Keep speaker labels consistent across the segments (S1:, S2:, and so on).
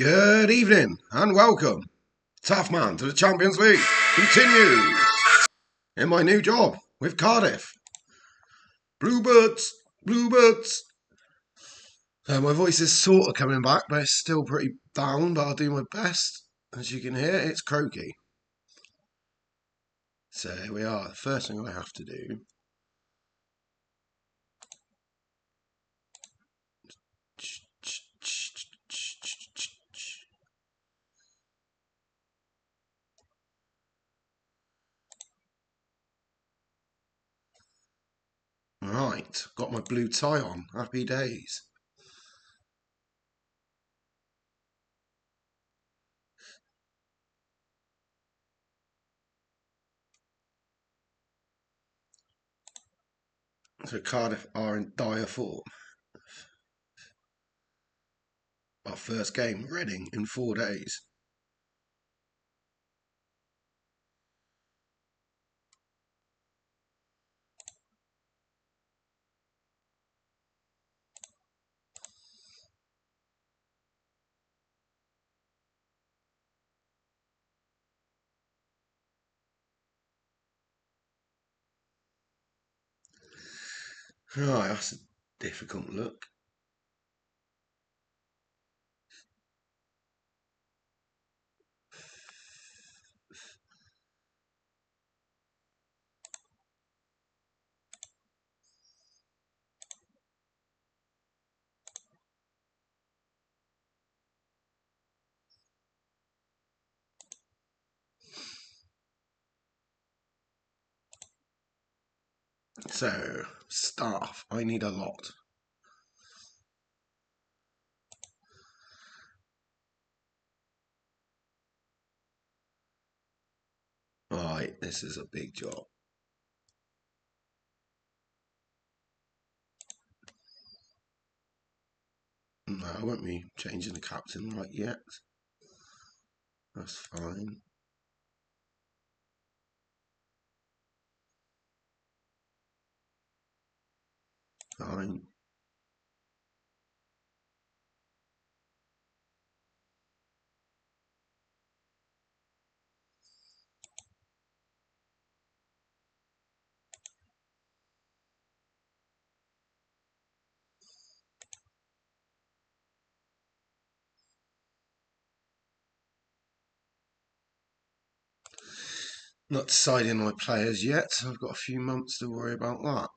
S1: Good evening and welcome. Tough Man to the Champions League continues in my new job with Cardiff. Bluebirds, Bluebirds. My voice is sort of coming back, but it's still pretty down, but I'll do my best. As you can hear, it's croaky. So here we are. The first thing I have to do Right, got my blue tie on. Happy days. So Cardiff are in dire form. Our first game, Reading, in 4 days. Right, that's a difficult look. So, staff, I need a lot. Right, this is a big job. No, I won't be changing the captain right yet. That's fine. Fine. Not deciding my players yet. I've got a few months to worry about that.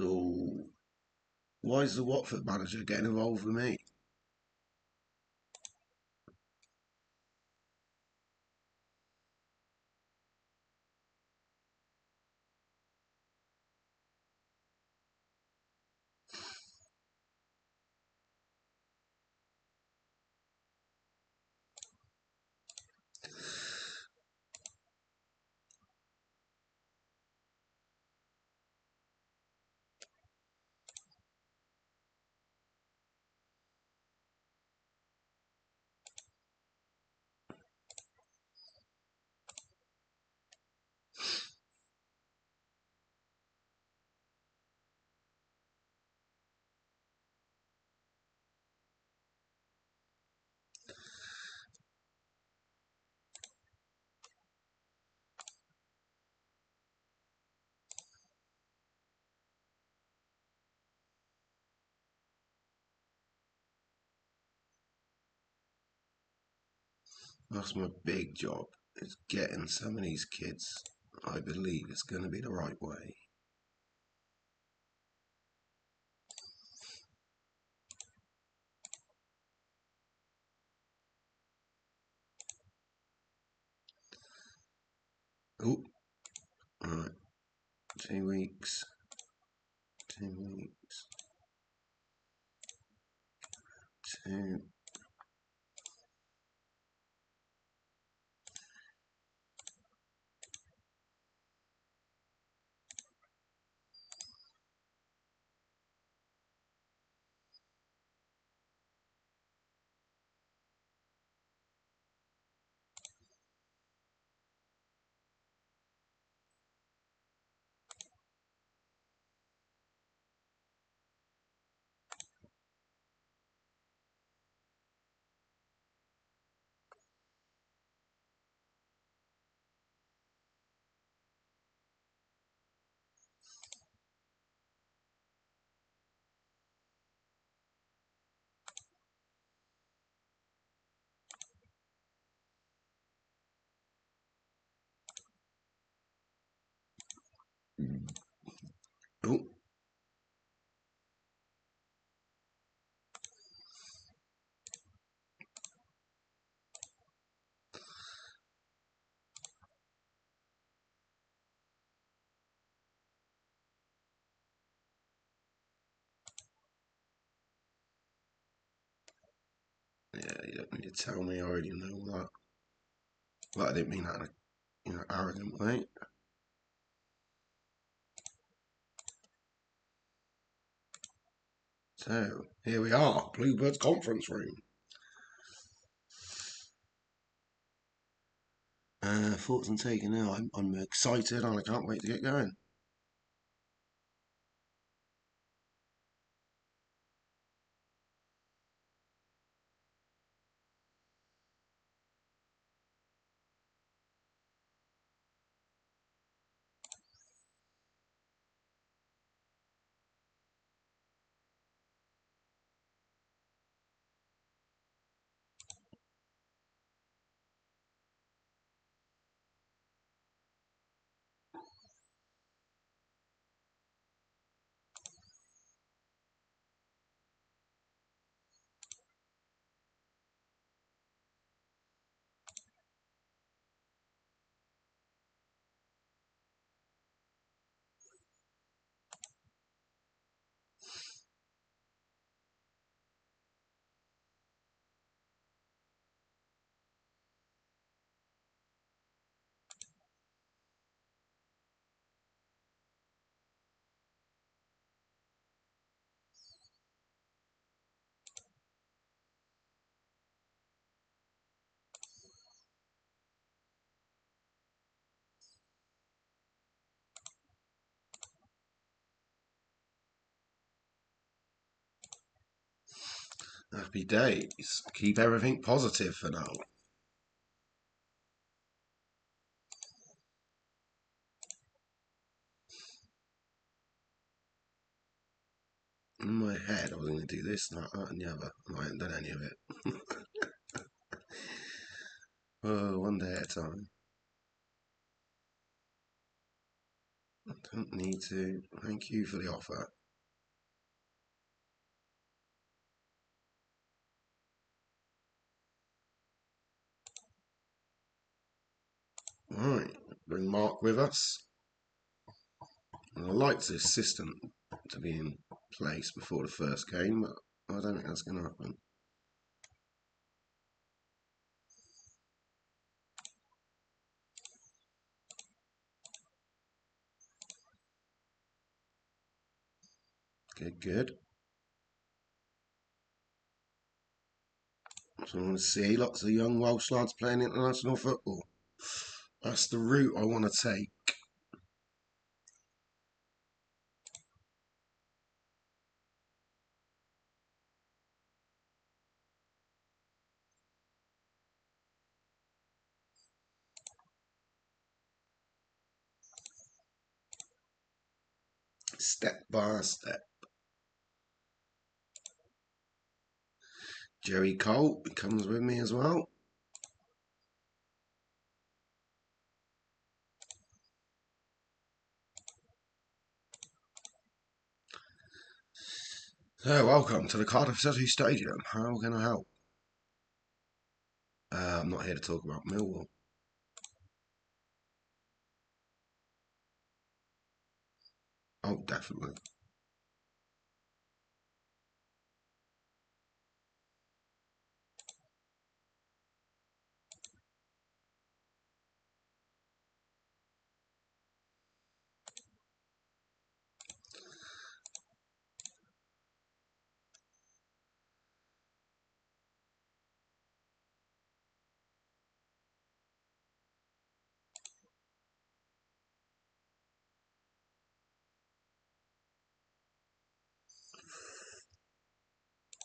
S1: Oh, why is the Watford manager getting involved with me? That's my big job. It's getting some of these kids. I believe it's going to be the right way. Oh, right. 2 weeks. 2 weeks. 2. Oh, yeah, you don't need to tell me, I already know that. Well, I didn't mean that in an arrogant way. So, here we are, Bluebird's conference room. Thoughts on taking now. I'm excited and I can't wait to get going. Happy days. Keep everything positive for now. In my head, I was going to do this, that, and the other, and I haven't done any of it. Oh, one day at a time. I don't need to. Thank you for the offer. Right, bring Mark with us. And I like this system to be in place before the first game, but I don't think that's going to happen. Good. So I want to see lots of young Welsh lads playing international football. That's the route I want to take. Step by step. Jerry Cole comes with me as well. So, welcome to the Cardiff City Stadium. How can I help? I'm not here to talk about Millwall. Oh, definitely.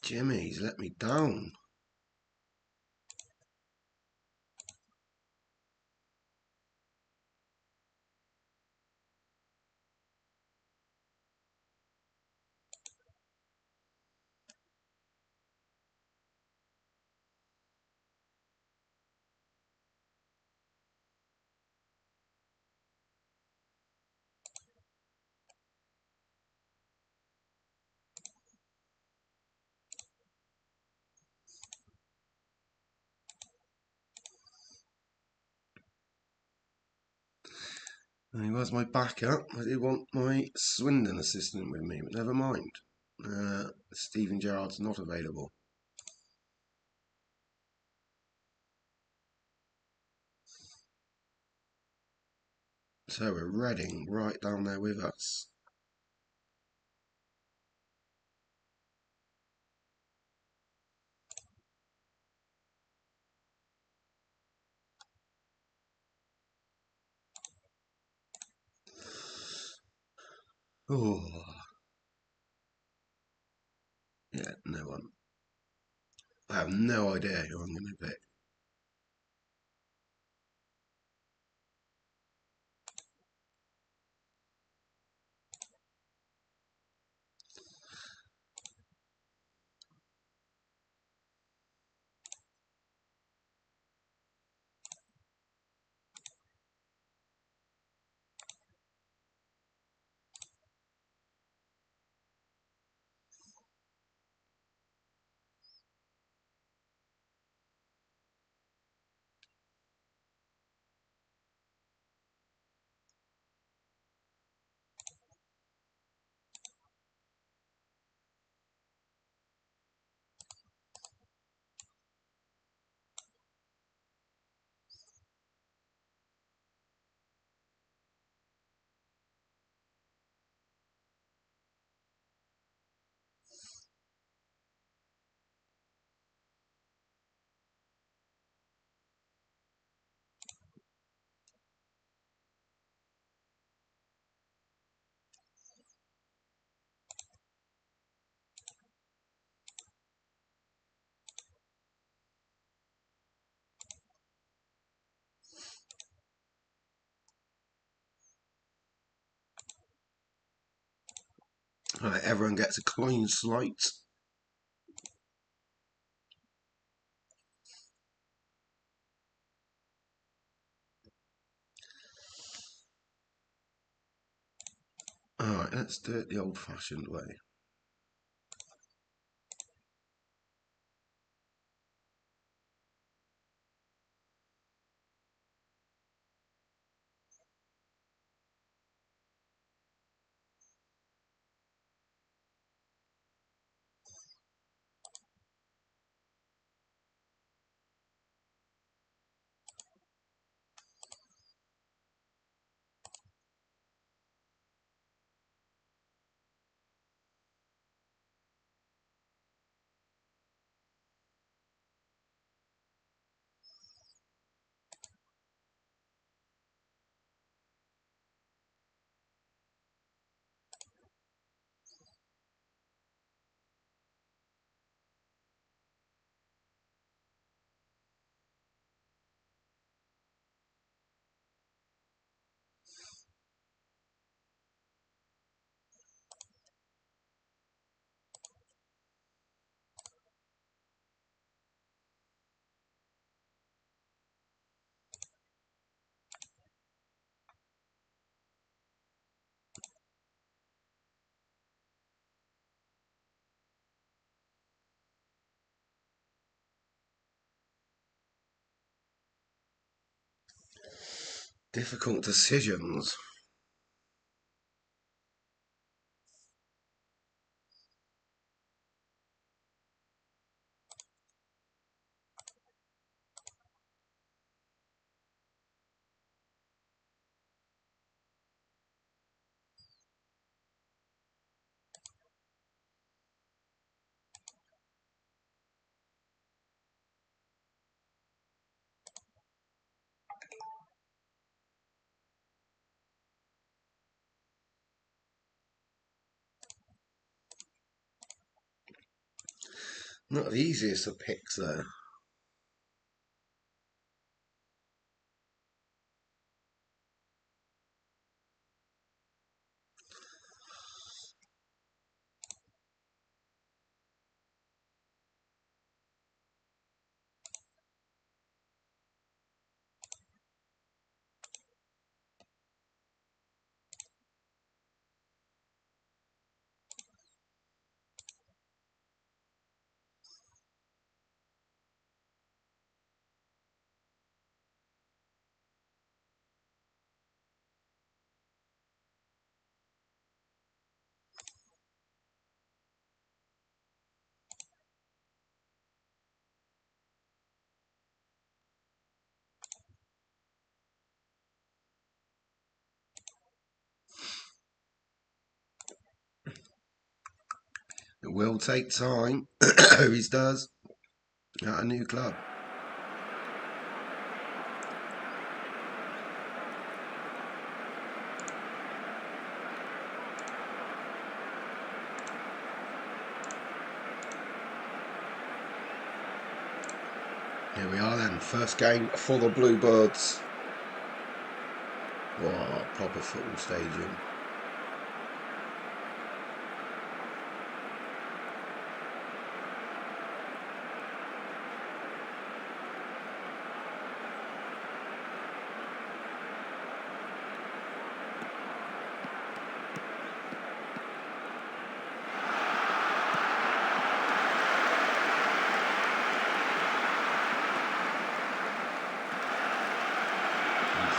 S1: Jimmy's let me down. And he was my backup. I did want my Swindon assistant with me, but never mind. Stephen Gerrard's not available. So we're Reading right down there with us. Oh, yeah, no one. I have no idea who I'm going to pick. Right, everyone gets a clean slate. Alright, let's do it the old-fashioned way. Difficult decisions. Not the easiest of picks though. It will take time. Always does. At a new club. Here we are then, first game for the Bluebirds. Wow, proper football stadium.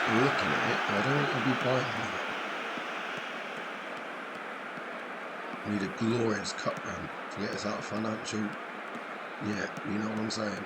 S1: Looking at it, I don't want to be biting it. We need a glorious cup run to get us out of financial. Yeah, you know what I'm saying.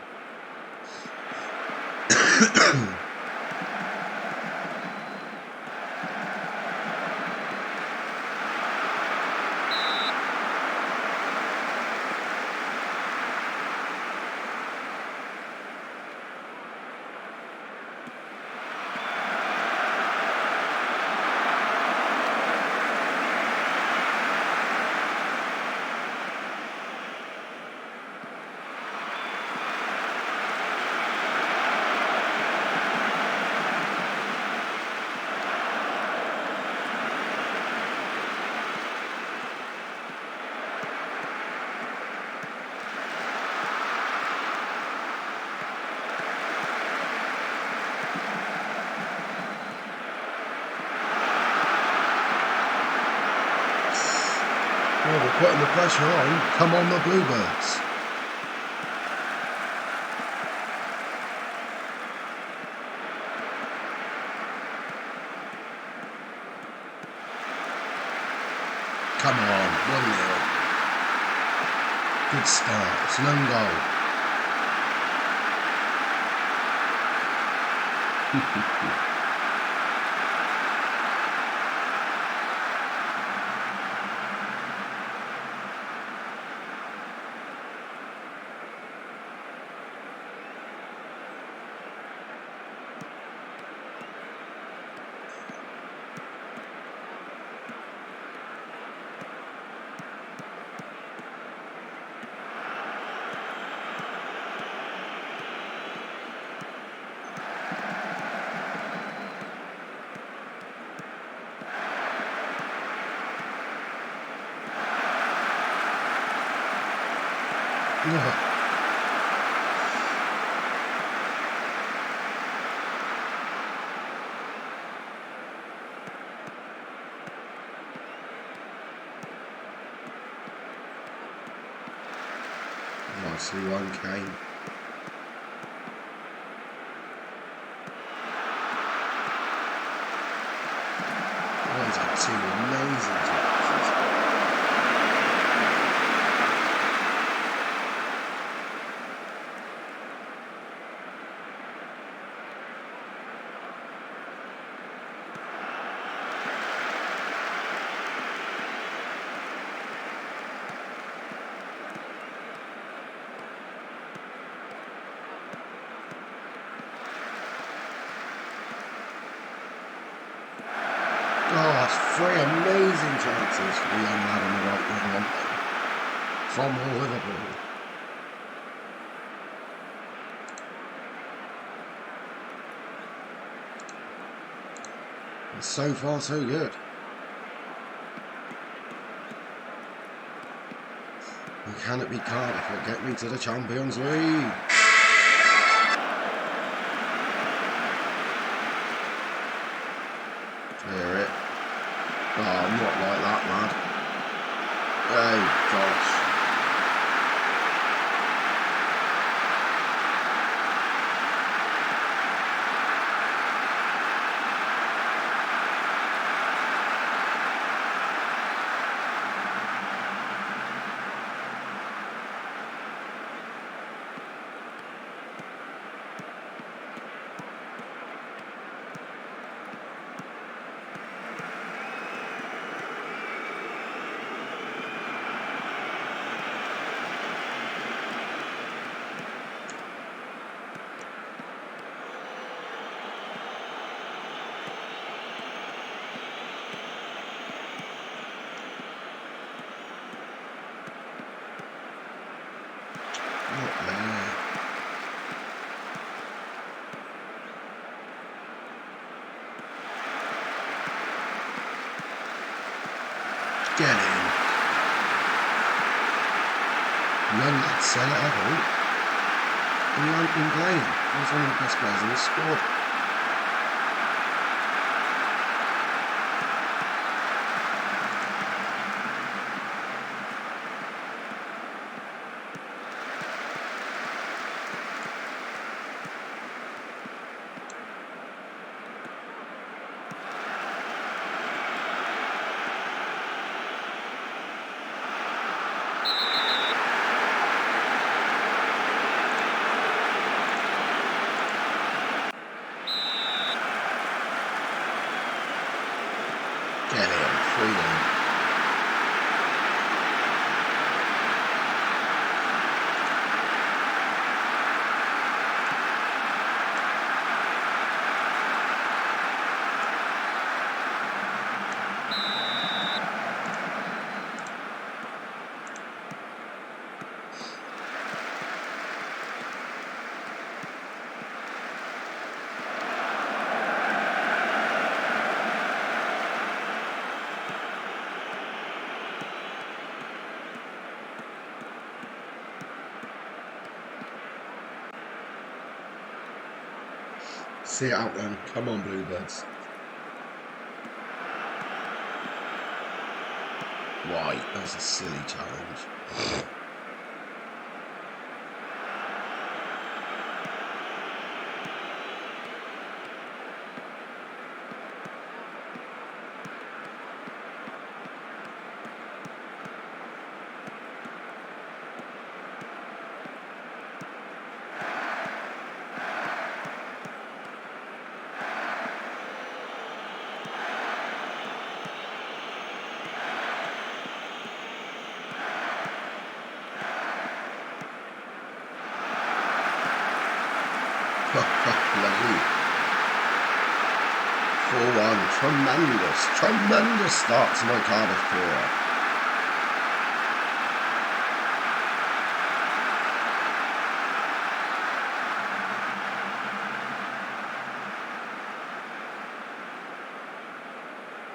S1: Well, we're putting the pressure on. Come on, the Bluebirds. Come on, 1-0. Good start. It's an own goal. Nicely one came. Oh, he's had two amazing chances. Oh, that's three amazing chances for the young lad on the right wing, from Liverpool. So far, so good. And can it be Cardiff will get me to the Champions League? Clear it. Oh, not like that, lad. Oh, gosh. Not there. Get in. Young lad set it up, and you haven't been playing. He's one of the best players in the squad. Get in, 3-1. See it out then. Come on, Bluebirds. Right, that was a silly challenge. Lovely. 4-1. Tremendous start to my Cardiff career.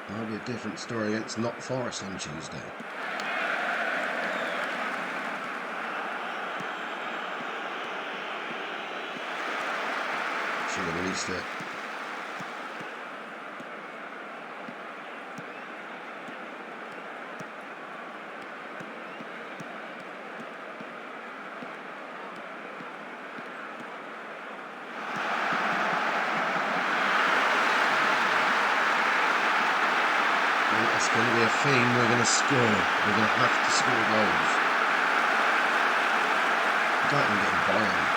S1: That'll be a different story against Not Forest on Tuesday. Should have released it. It's going to be a theme. We're going to score. We're going to have to score goals. I don't even get by on it.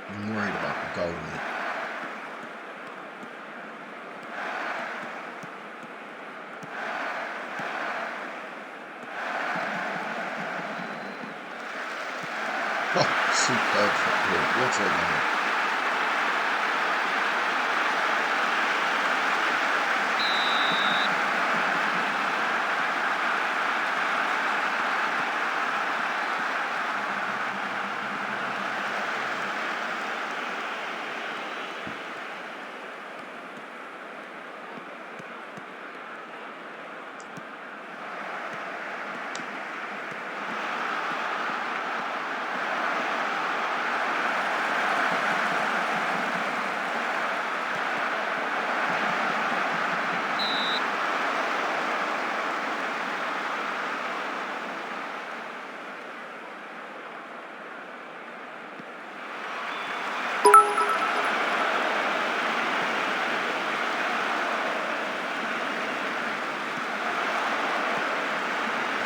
S1: I'm worried about the goalie. Oh, superb football. What a goal.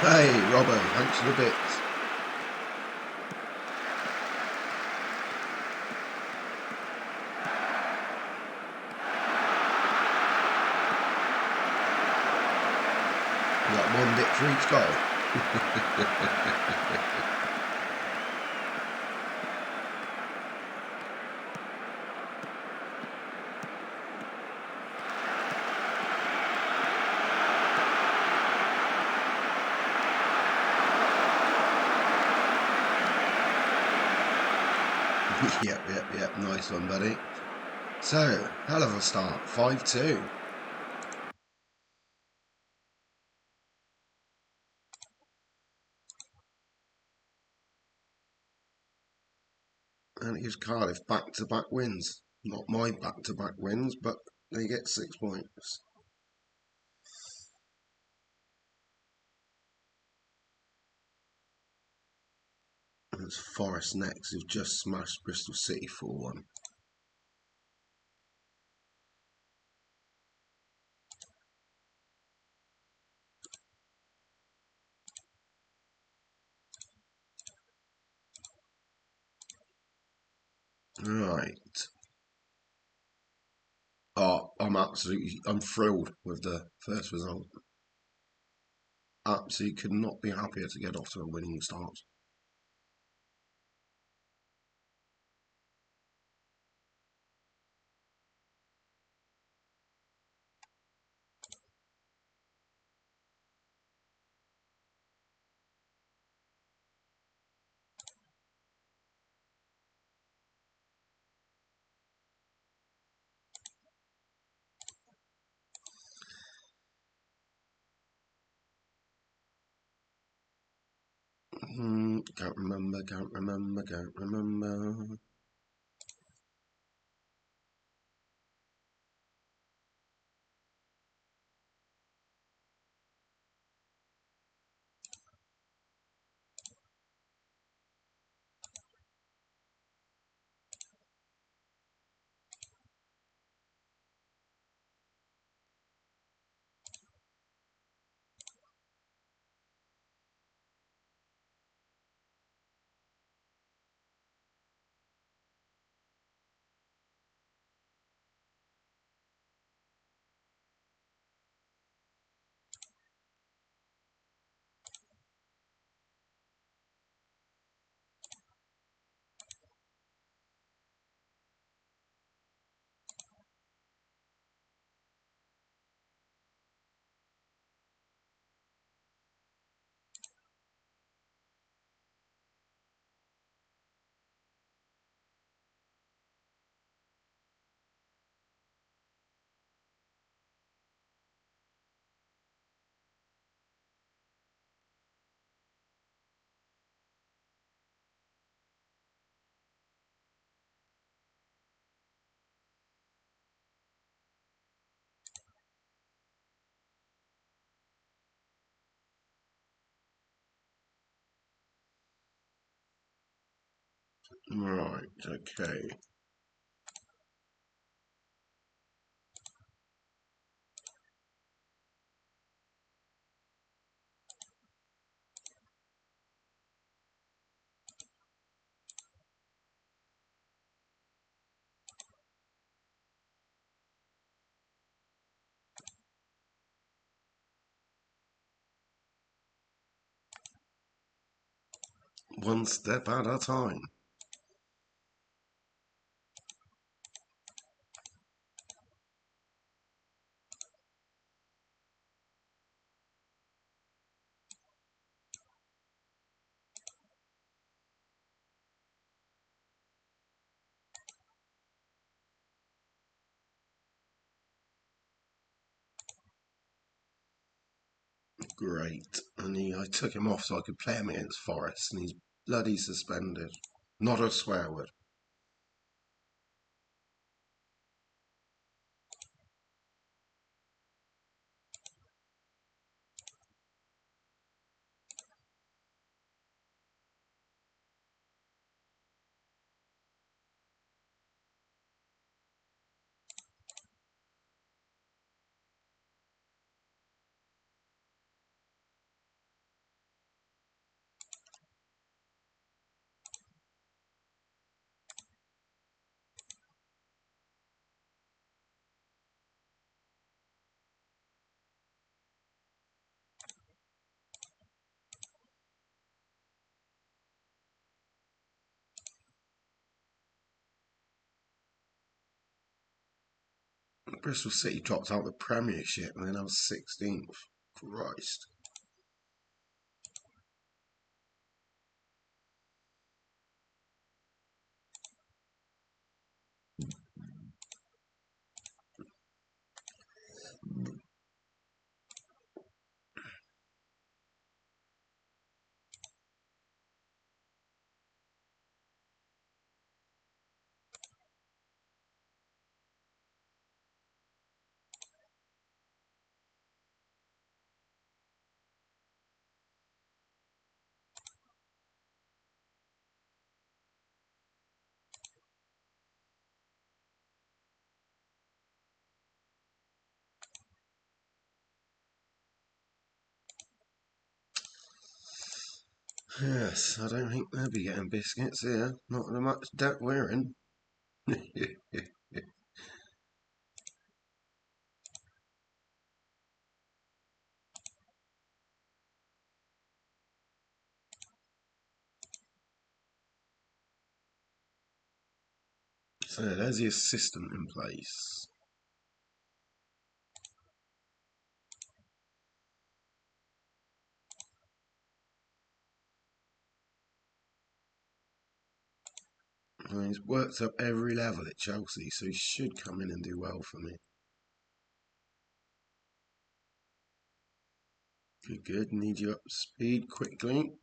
S1: Hey, Robbo, thanks for the bits. You got one bit for each goal. Yep. Nice one, buddy. So, hell of a start. 5-2. And it gives Cardiff back-to-back wins. Not my back-to-back wins, but they get 6 points. And it's Forest next, who've just smashed Bristol City 4-1. Right. Oh, I'm thrilled with the first result. Absolutely could not be happier to get off to a winning start. Can't remember. Right, okay. One step at a time. Great. And I took him off so I could play him against Forest, and he's bloody suspended. Not a swear word. Bristol City dropped out the Premiership and then I was 16th. Christ. Yes, I don't think they'll be getting biscuits here. Not the much debt we're in. So there's the assistant in place. And he's worked up every level at Chelsea, so he should come in and do well for me. Good, good. Need you up to speed quickly.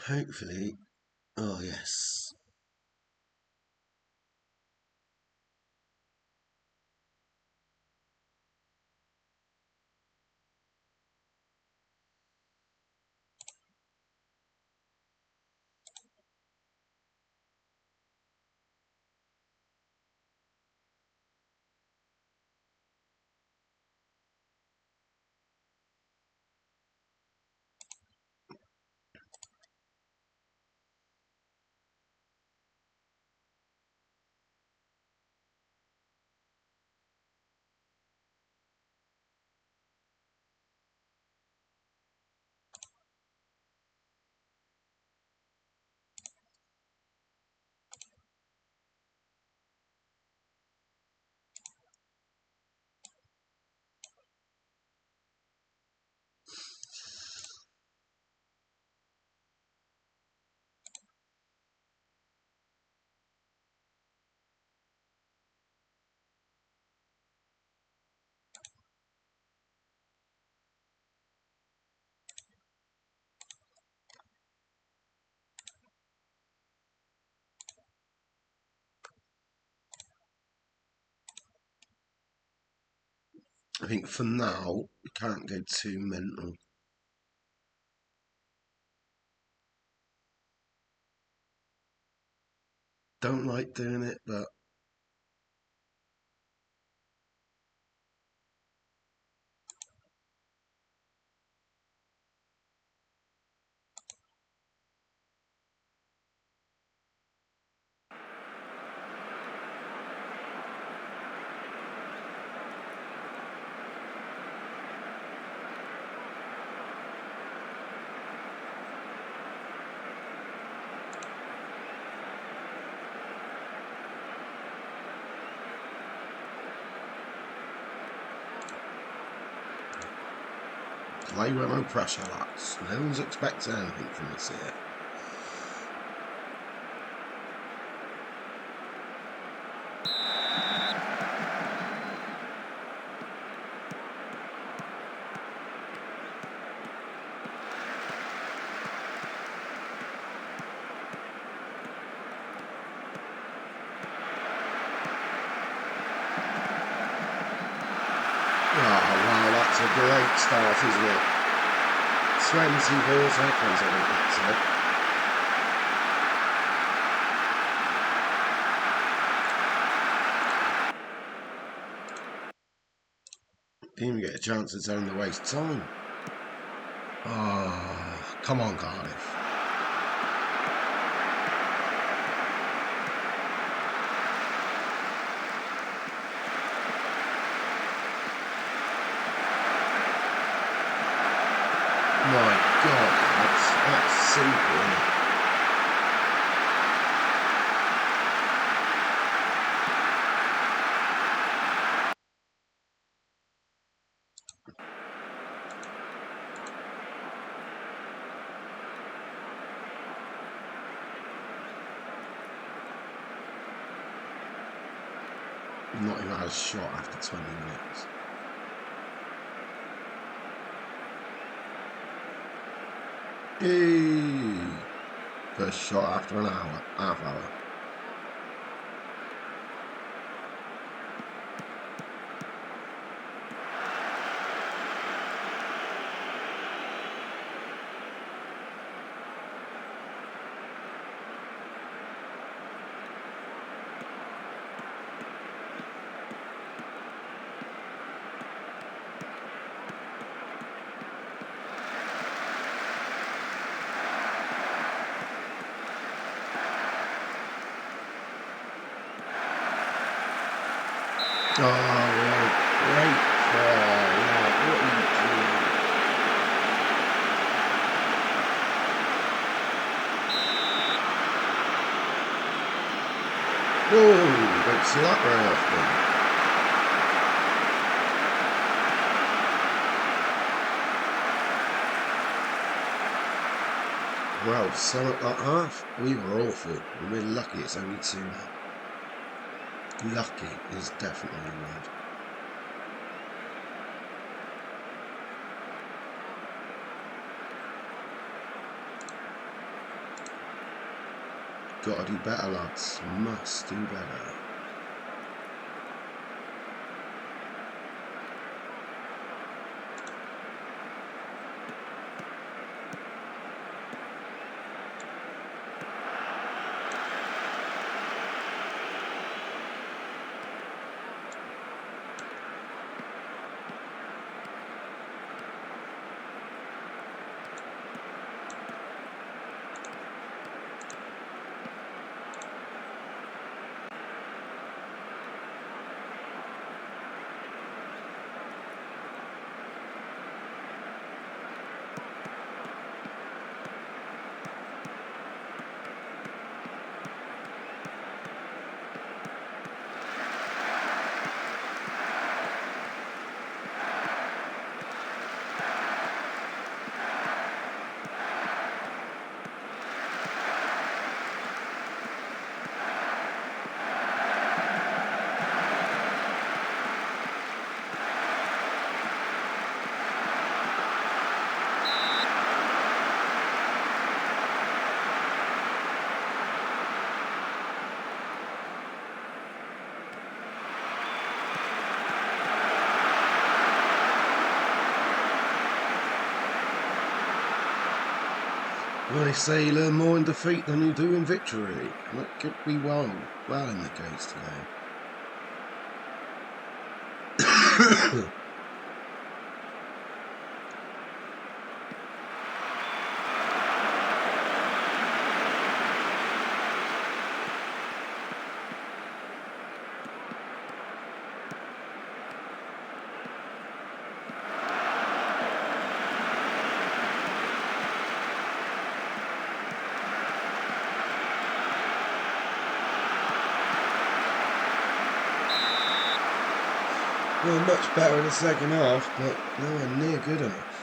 S1: Hopefully. Oh, yes. I think for now, we can't go too mental. Don't like doing it, but play with no pressure, lads. No one's expecting anything from us here. A great start, isn't it? 24 seconds, I think that's it. chance of telling the waste time. Oh, come on, Cardiff. My God, that's simple, isn't it? Not even had a shot after 20 minutes. Yay! First shot after an hour, half hour. Oh, great ball. What are you doing? Whoa, don't see that very often. Well, sum up that half. We were awful, and we're lucky it's only 2 now. Lucky is definitely the word. Gotta do better, lads. Must do better. Well, they say you learn more in defeat than you do in victory. And that could be well in the case today. Well, much better in the second half, but nowhere near good enough.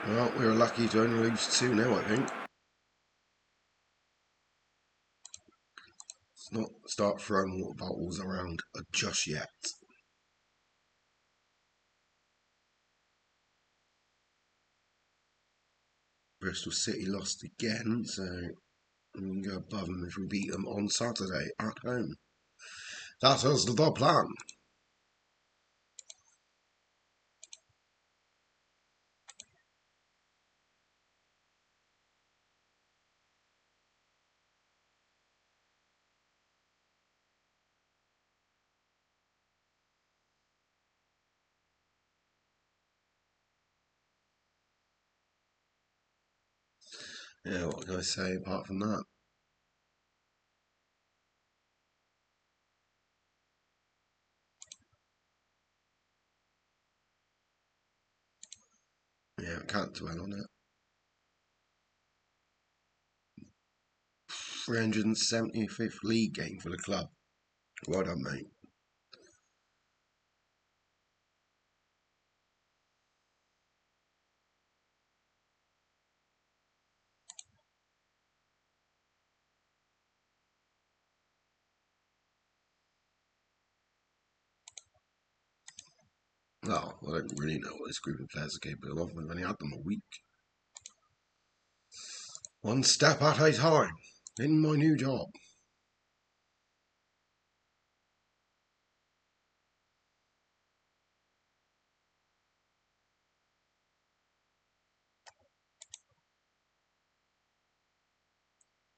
S1: Well, we were lucky to only lose 2 now, I think. Let's not start throwing water bottles around just yet. Bristol City lost again, so we can go above them if we beat them on Saturday at home. That is the plan. Yeah, what can I say apart from that? Yeah, I can't dwell on it. 375th league game for the club. Well done, mate. Well, I don't really know what this group of players are capable of. We've only had them a week. One step at a time in my new job.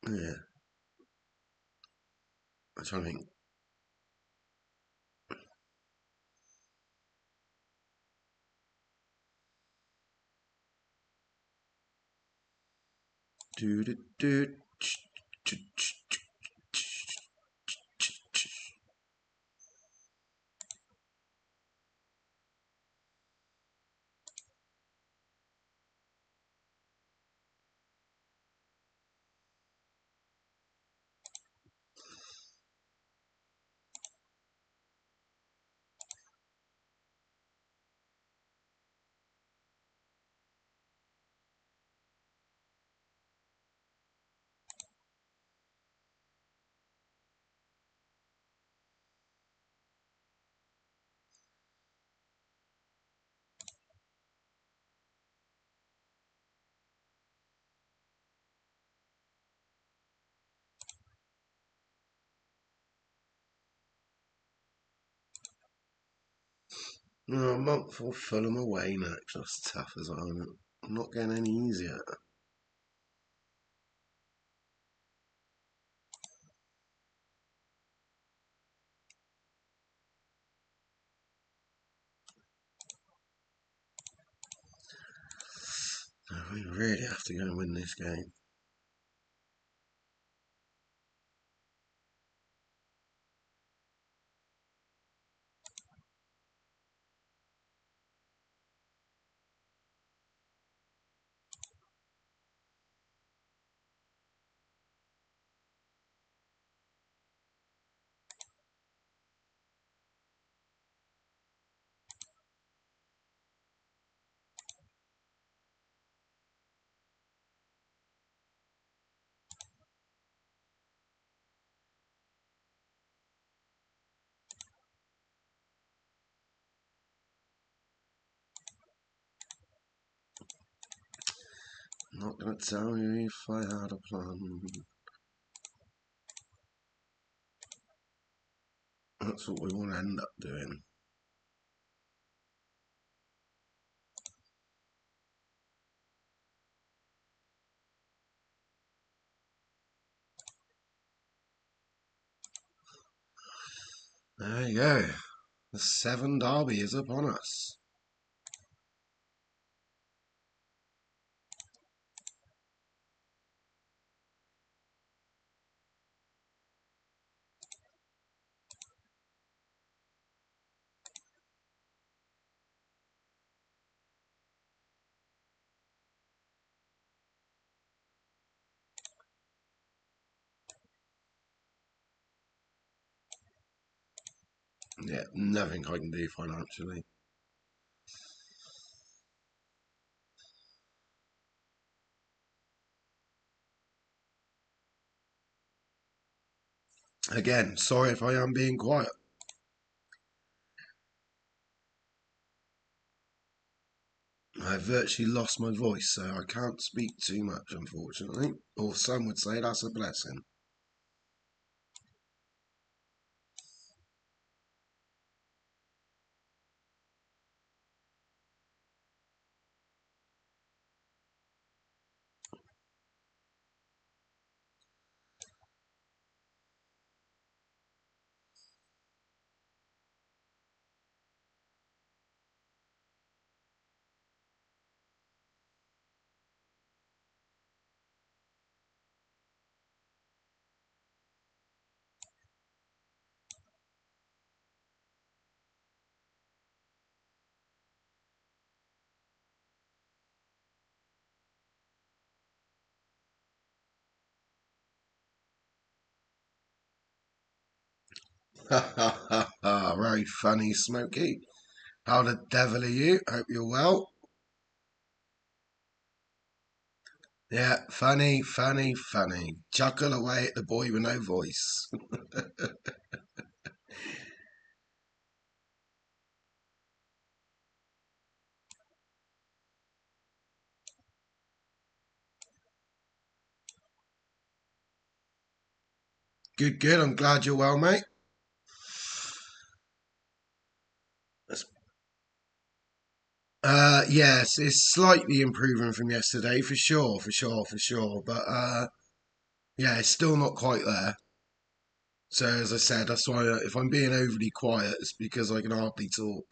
S1: Yeah, I'm trying to think. Do, do, do, ch, ch, ch, ch, ch, ch, ch. No, a month for Fulham away next. That's tough as well. I'm not getting any easier. We really have to go and win this game. I'm not going to tell you if I had a plan. That's what we want to end up doing. There you go. The 7 derby is upon us. Yeah, nothing I can do financially. Again, sorry if I am being quiet. I virtually lost my voice, so I can't speak too much, unfortunately. Or some would say that's a blessing. Ha ha ha ha, very funny, Smokey. How the devil are you? Hope you're well. Yeah, funny, funny, funny. Chuckle away at the boy with no voice. Good, good. I'm glad you're well, mate. Yes, it's slightly improving from yesterday, for sure, for sure, for sure. But yeah, it's still not quite there. So as I said, that's why if I'm being overly quiet, it's because I can hardly talk.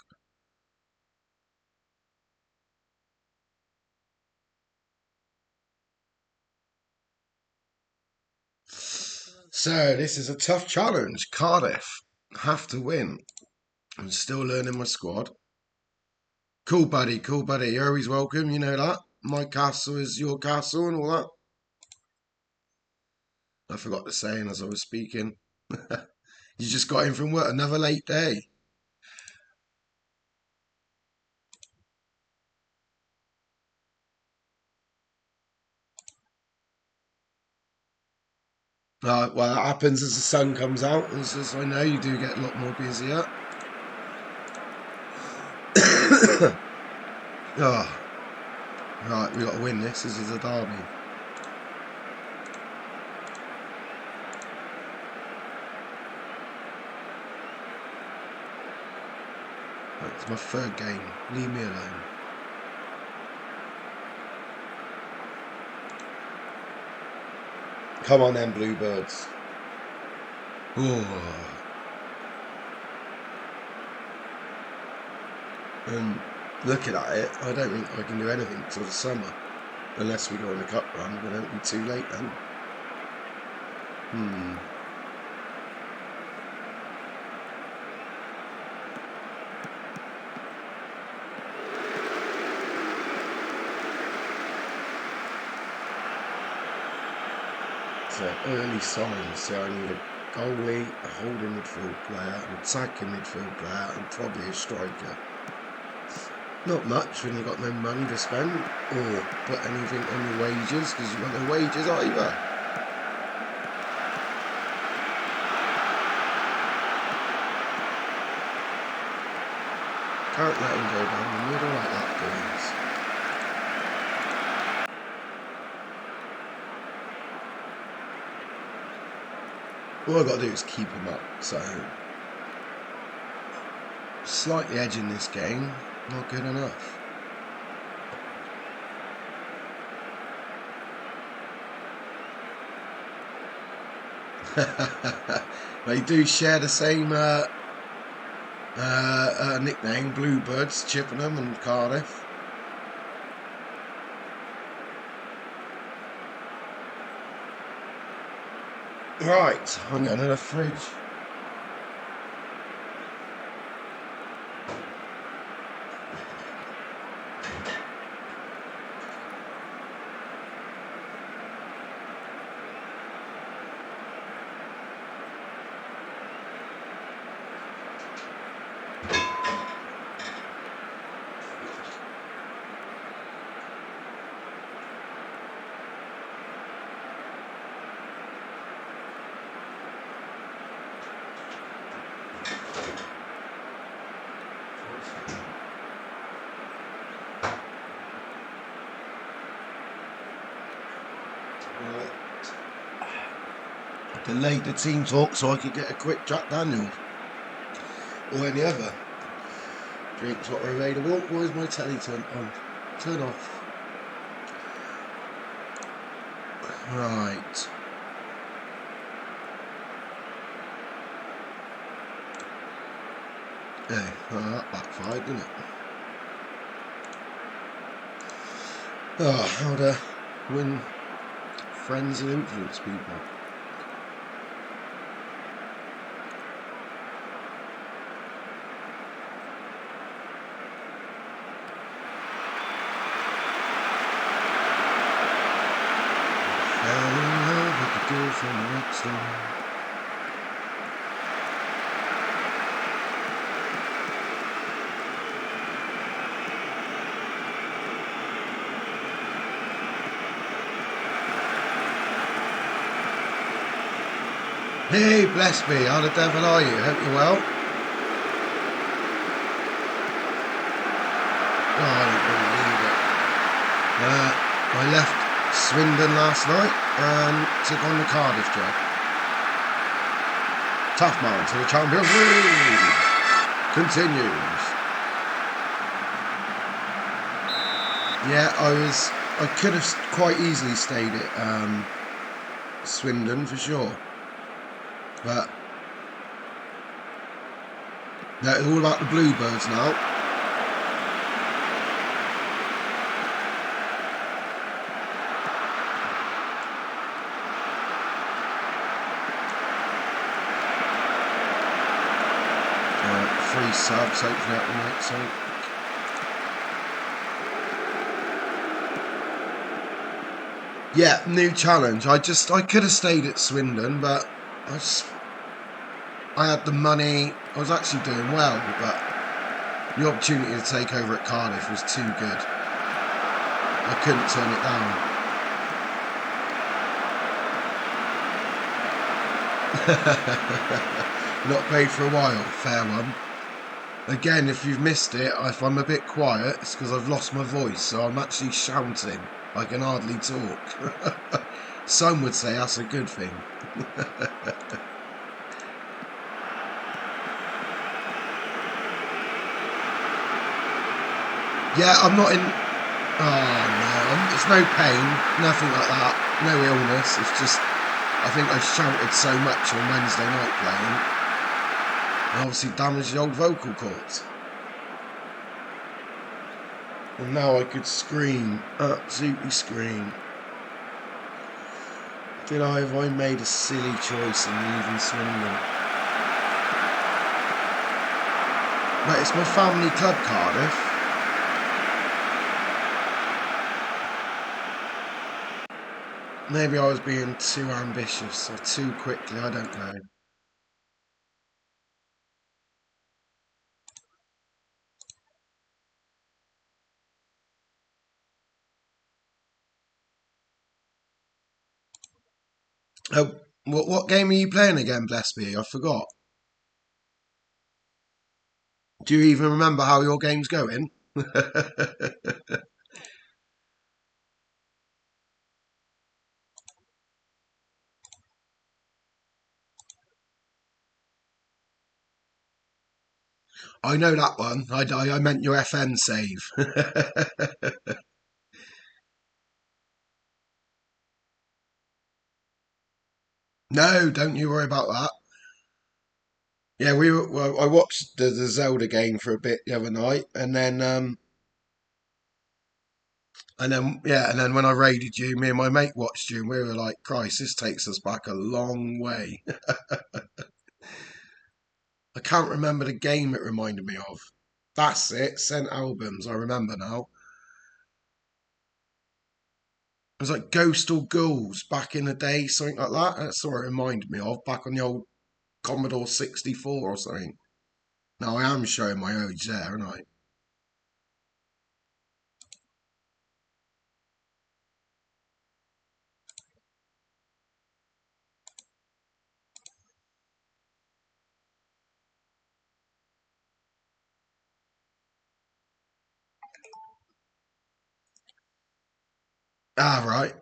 S1: So this is a tough challenge. Cardiff have to win. I'm still learning my squad. Cool, buddy. Cool, buddy. You're always welcome. You know that. My castle is your castle and all that. I forgot to say as I was speaking. You just got in from work. Another late day. Well, that happens as the sun comes out. As I know, you do get a lot more busier. Oh, right, we got to win this. This is a derby. It's my third game. Leave me alone. Come on then, Bluebirds. Oh. And looking at it, I don't think I can do anything till the summer. Unless we go on the cup run, but it'll be too late then. So early signs. So I need a goalie, a holding midfield player, an attacking midfield player, and probably a striker. Not much when you've got no money to spend or put anything on your wages because you've got no wages either. Can't let him go down the middle like that, please. All I've got to do is keep him up, so slightly edging this game, not good enough. They do share the same nickname, Bluebirds, Chippenham and Cardiff. Right, I'm going to the fridge. delayed the team talk so I could get a quick Jack Daniel or any other drinks what are available. Why is my telly turned on? Turn off. Right. Hey, well, that backfired, didn't it? Oh, how to win friends and influence people. Fell in love with the girl from next door. Hey, bless me, how the devil are you? Hope you're well. Oh, I don't believe it. I left Swindon last night and took on the Cardiff job. Tough man to the Champions League continues. Yeah, I could have quite easily stayed at Swindon for sure. But they're all about the Bluebirds now. Free subs, hopefully that will make sense. Yeah, new challenge. I could have stayed at Swindon, but I had the money. I was actually doing well, but the opportunity to take over at Cardiff was too good. I couldn't turn it down. Not paid for a while. Fair one. Again, if you've missed it, if I'm a bit quiet, it's because I've lost my voice, so I'm actually shouting. I can hardly talk. Some would say that's a good thing. Yeah, I'm not in. Oh no, it's no pain, nothing like that, no illness. It's just I think I shouted so much on Wednesday night playing, and obviously damaged the old vocal cords. And now I could scream, absolutely scream. Have I made a silly choice in leaving Swindon? But it's my family club, Cardiff. Maybe I was being too ambitious or too quickly, I don't know. Oh, what game are you playing again, bless me? I forgot. Do you even remember how your game's going? I know that one. I meant your FN save. No, don't you worry about that. Yeah, well, I watched the Zelda game for a bit the other night, and then when I raided you, me and my mate watched you, and we were like, "Christ, this takes us back a long way." I can't remember the game it reminded me of. That's it. Sent albums. I remember now. It was like Ghost or Ghouls back in the day, something like that. That's what it reminded me of. Back on the old Commodore 64 or something. Now I am showing my age there, aren't I? Ah, right.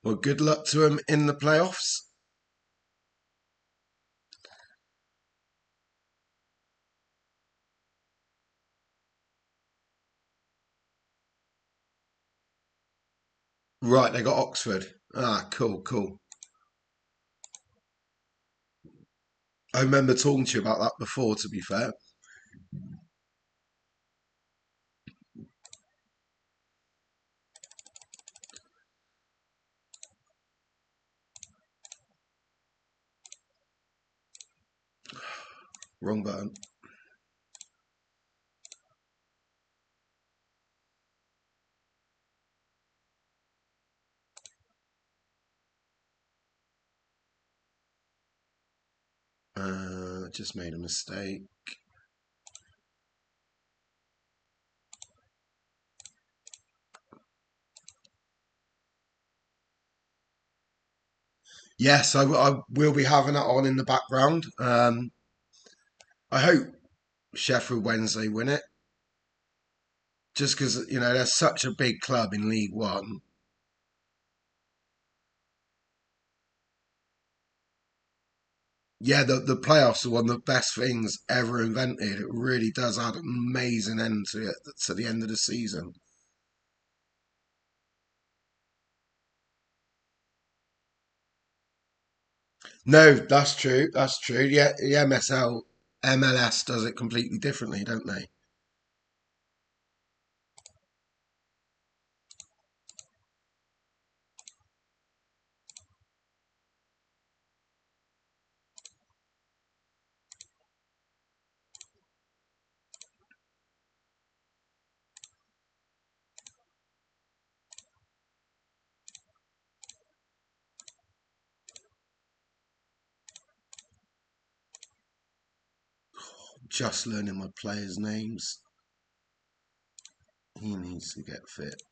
S1: Well, good luck to them in the playoffs. Right, they got Oxford. Ah, cool, cool. I remember talking to you about that before, to be fair. Wrong button. Just made a mistake. Yes, I will be having that on in the background. I hope Sheffield Wednesday win it, just because they're such a big club in League One. Yeah, the playoffs are one of the best things ever invented. It really does add an amazing end to the end of the season. No, that's true. That's true. Yeah, the MLS does it completely differently, don't they? Just learning my players' names. He needs to get fit.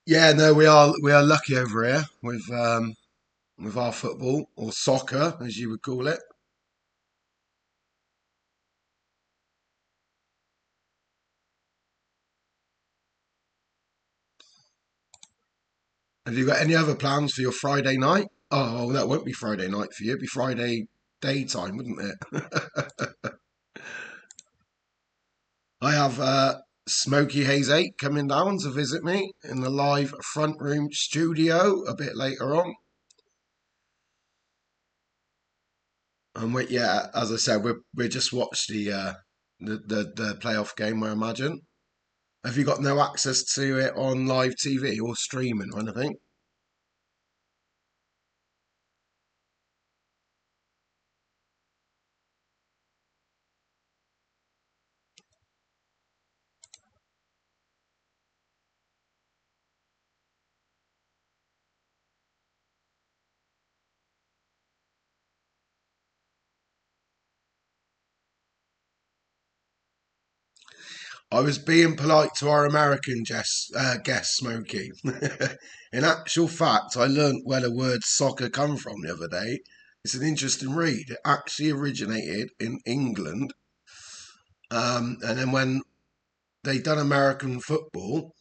S1: Yeah, no, we are lucky over here with our football or soccer, as you would call it. Have you got any other plans for your Friday night? Oh, well, that won't be Friday night for you. It'd be Friday daytime, wouldn't it? I have Smoky Haze 8 coming down to visit me in the live front room studio a bit later on. And yeah, as I said, we just watched the playoff game, I imagine. Have you got no access to it on live TV or streaming or anything? I was being polite to our American guest, Smokey. In actual fact, I learnt where the word soccer come from the other day. It's an interesting read. It actually originated in England, and then when they done American football,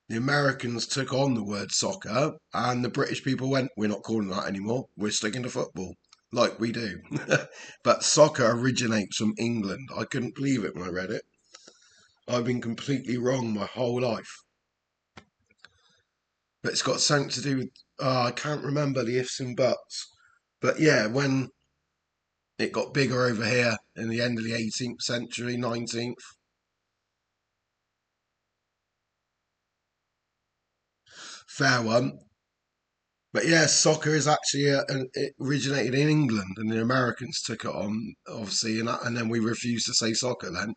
S1: the Americans took on the word soccer, and the British people went, "We're not calling that anymore. We're sticking to football." Like we do. But soccer originates from England. I couldn't believe it when I read it. I've been completely wrong my whole life. But it's got something to do with, I can't remember the ifs and buts. But yeah, when it got bigger over here in the end of the 18th century, 19th, fair one. But yeah, soccer is actually it originated in England, and the Americans took it on, obviously, and then we refused to say soccer then.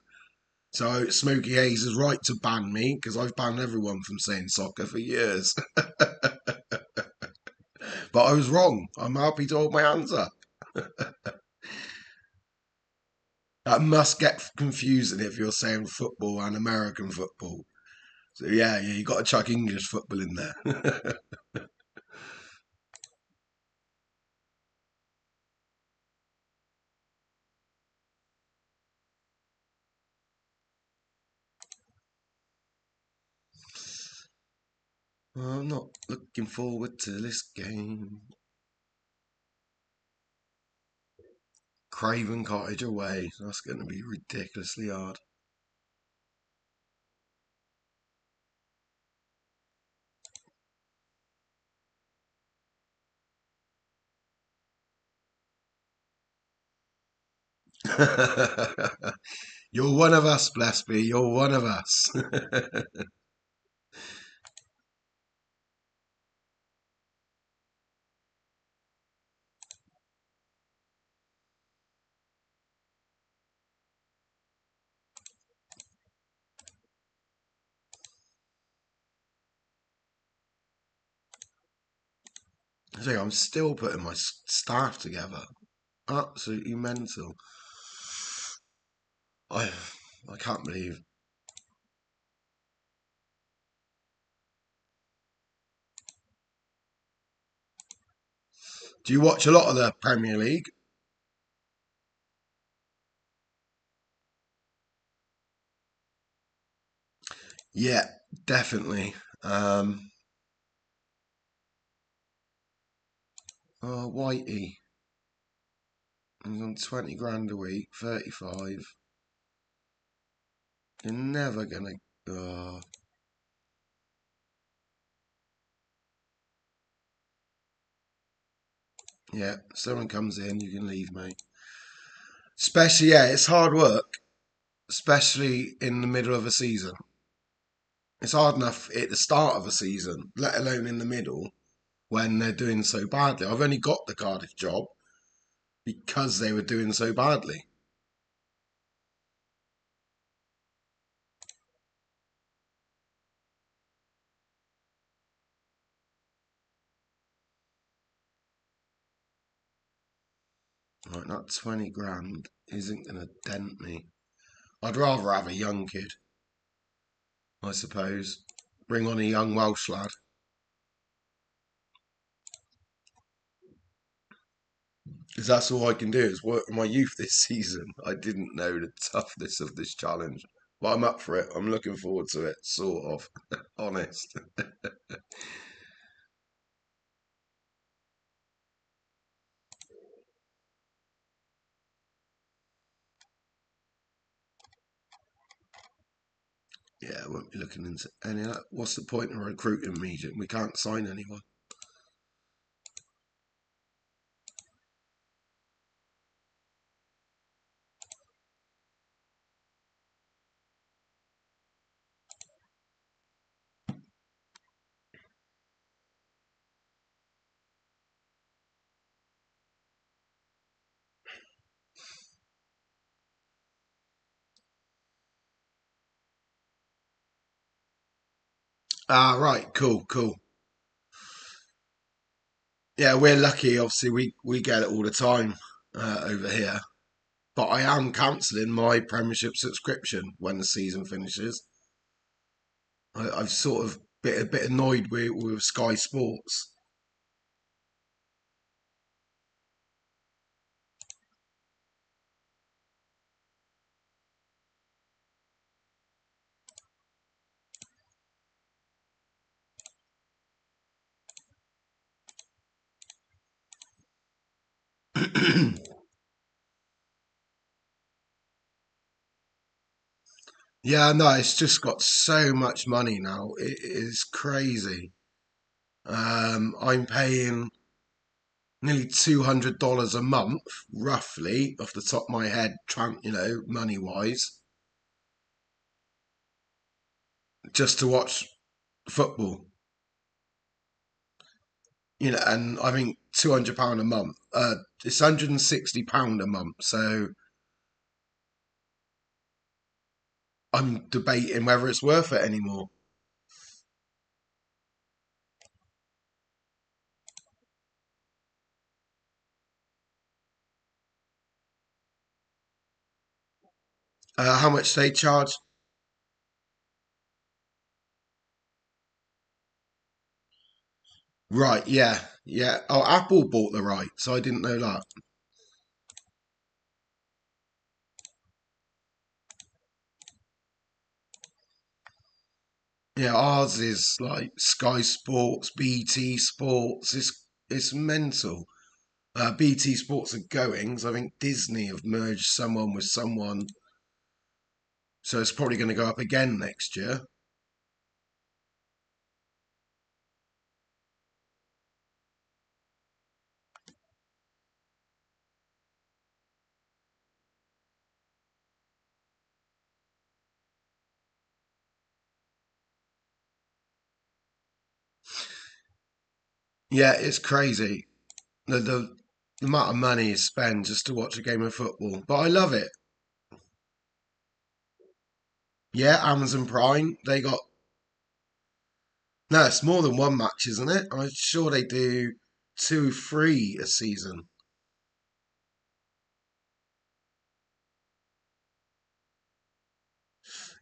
S1: So Smokey Hayes is right to ban me because I've banned everyone from saying soccer for years. But I was wrong. I'm happy to hold my hands up. That must get confusing if you're saying football and American football. So yeah, you got to chuck English football in there. I'm not looking forward to this game. Craven Cottage away. That's going to be ridiculously hard. You're one of us, Blessby. You're one of us. See, I'm still putting my staff together. Absolutely mental. I I can't believe. Do you watch a lot of the Premier League? Yeah, definitely. Whitey. He's on 20 grand a week, 35. You're never gonna. Uh, yeah, someone comes in, you can leave, mate. Especially, yeah, it's hard work, especially in the middle of a season. It's hard enough at the start of a season, let alone in the middle when they're doing so badly. I've only got the Cardiff job because they were doing so badly. Right, that 20 grand isn't going to dent me. I'd rather have a young kid, I suppose. Bring on a young Welsh lad. Because that's all I can do is work with my youth this season. I didn't know the toughness of this challenge. But I'm up for it. I'm looking forward to it, sort of. Honest. Yeah, I won't be looking into any of that. What's the point of recruiting me? We can't sign anyone. Ah, right, cool, cool. Yeah, we're lucky. Obviously, we get it all the time over here. But I am cancelling my Premiership subscription when the season finishes. I've sort of a bit annoyed with Sky Sports. Yeah, no, it's just got so much money now. It is crazy. I'm paying nearly $200 a month, roughly, off the top of my head, money wise, just to watch football. And I think £200 a month. It's £160 a month. So I'm debating whether it's worth it anymore. How much they charge? Right, yeah, yeah. Oh, Apple bought the right, so I didn't know that. Yeah, ours is like Sky Sports, BT Sports. It's mental. BT Sports are going, 'cause I think Disney have merged someone with someone, so it's probably going to go up again next year. Yeah, it's crazy. The amount of money is spent just to watch a game of football, but I love it. Yeah, Amazon Prime. They got no, it's more than one match, isn't it? I'm sure they do two, three a season.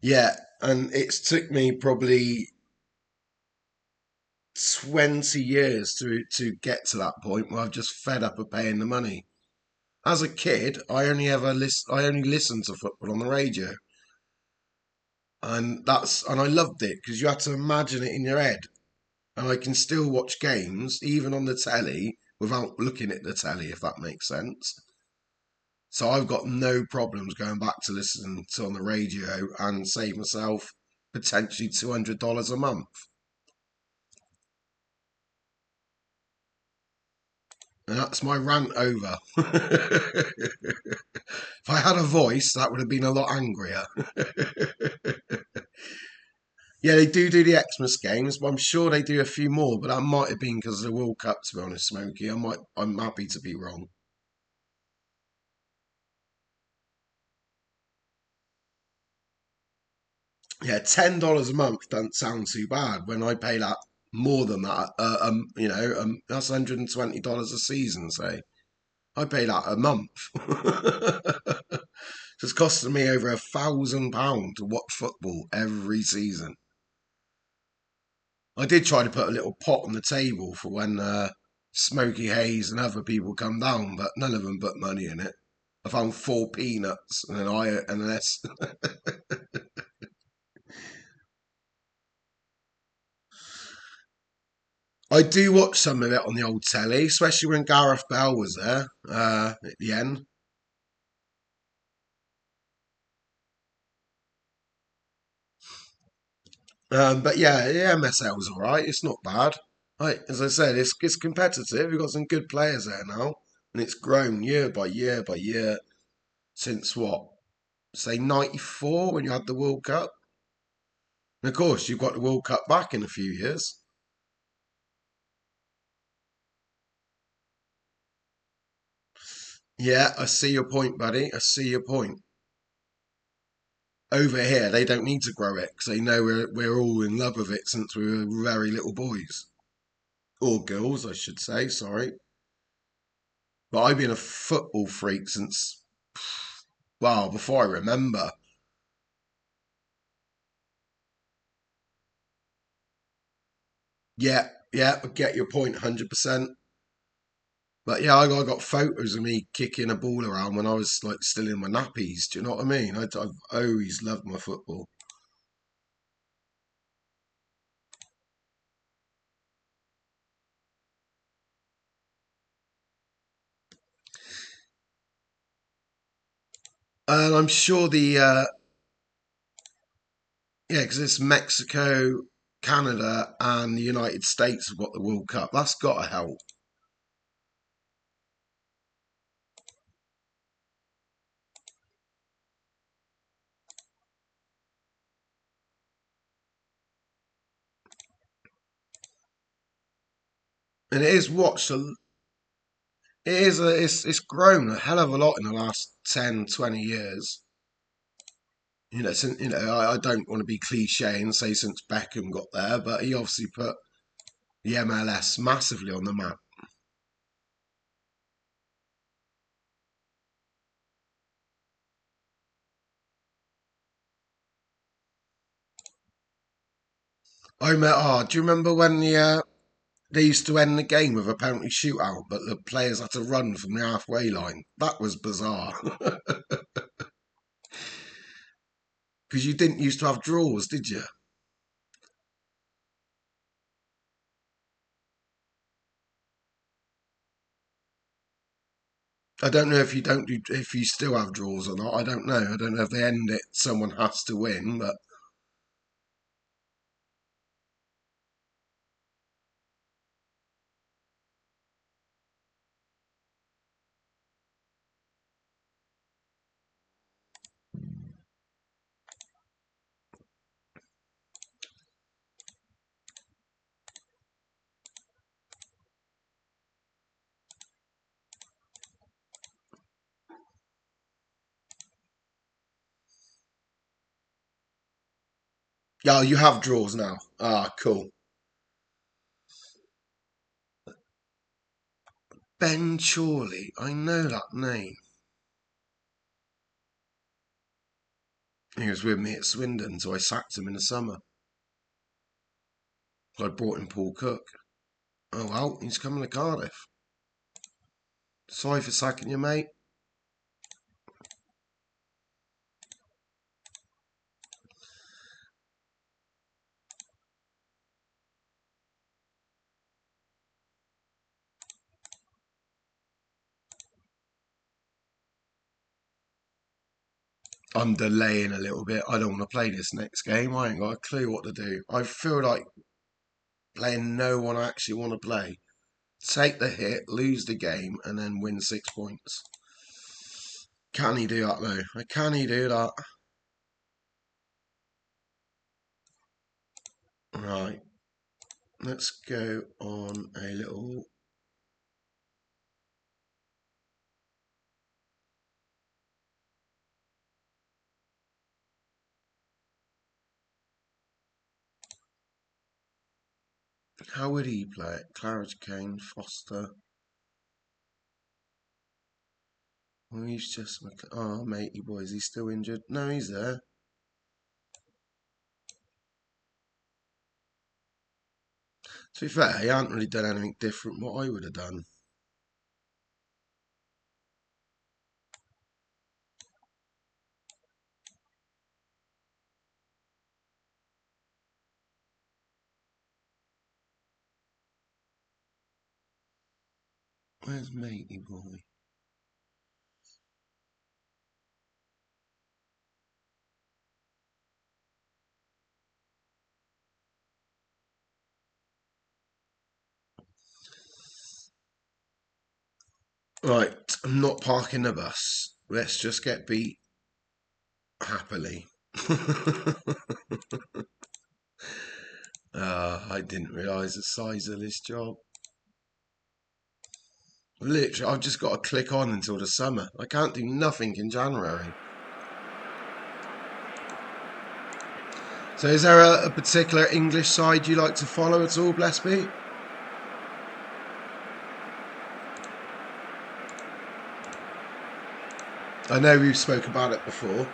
S1: Yeah, and it's took me probably 20 years to get to that point where I've just fed up of paying the money. As a kid, I only listened to football on the radio, and I loved it because you had to imagine it in your head. And I can still watch games even on the telly without looking at the telly, if that makes sense. So I've got no problems going back to listening to on the radio and save myself potentially $200 a month. And that's my rant over. If I had a voice, that would have been a lot angrier. Yeah, they do the Xmas games, but I'm sure they do a few more. But that might have been because of the World Cup, to be honest, Smokey. I'm happy to be wrong. Yeah, $10 a month doesn't sound too bad when I pay that more than that. That's $120 a season. Say I pay that a month. It's costing me over £1,000 to watch football every season. I did try to put a little pot on the table for when Smokey Hayes and other people come down, but none of them put money in it. I found four peanuts and an S. I do watch some of it on the old telly, especially when Gareth Bell was there at the end. But yeah, the MSL was all right. It's not bad. As I said, it's competitive. We've got some good players there now, and it's grown year by year by year since what, say '94 when you had the World Cup. And of course, you've got the World Cup back in a few years. Yeah, I see your point, buddy. I see your point. Over here, they don't need to grow it because they know we're all in love with it since we were very little boys or girls, I should say. Sorry, but I've been a football freak since well before I remember. Yeah, yeah, I get your point, 100%. But yeah, I got photos of me kicking a ball around when I was like still in my nappies. Do you know what I mean? I've always loved my football. And I'm sure yeah, because it's Mexico, Canada, and the United States have got the World Cup. That's got to help. And it is watched. It's grown a hell of a lot in the last 10, 20 years. I don't want to be cliche and say since Beckham got there, but he obviously put the MLS massively on the map. Do you remember when they used to end the game with a penalty shootout, but the players had to run from the halfway line? That was bizarre because you didn't used to have draws, did you? I don't know if if you still have draws or not. I don't know. I don't know if they end it, someone has to win, but yeah, you have draws now. Ah, cool. Ben Chorley, I know that name. He was with me at Swindon, so I sacked him in the summer. I brought in Paul Cook. Oh well, he's coming to Cardiff. Sorry for sacking you, mate. I'm delaying a little bit. I don't want to play this next game. I ain't got a clue what to do. I feel like playing no one I actually want to play. Take the hit, lose the game, and then win 6 points. Can he do that though? Can he do that? Right. Let's go on a little. How would he play it? Claridge Kane, Foster. Well, he's just. Oh, matey boy, is he still injured? No, he's there. To be fair, he hasn't really done anything different what I would have done. Where's matey boy? Right, I'm not parking the bus. Let's just get beat happily. I didn't realise the size of this job. Literally, I've just got to click on until the summer. I can't do nothing in January. So is there a particular English side you like to follow at all, Blessby? I know we've spoke about it before.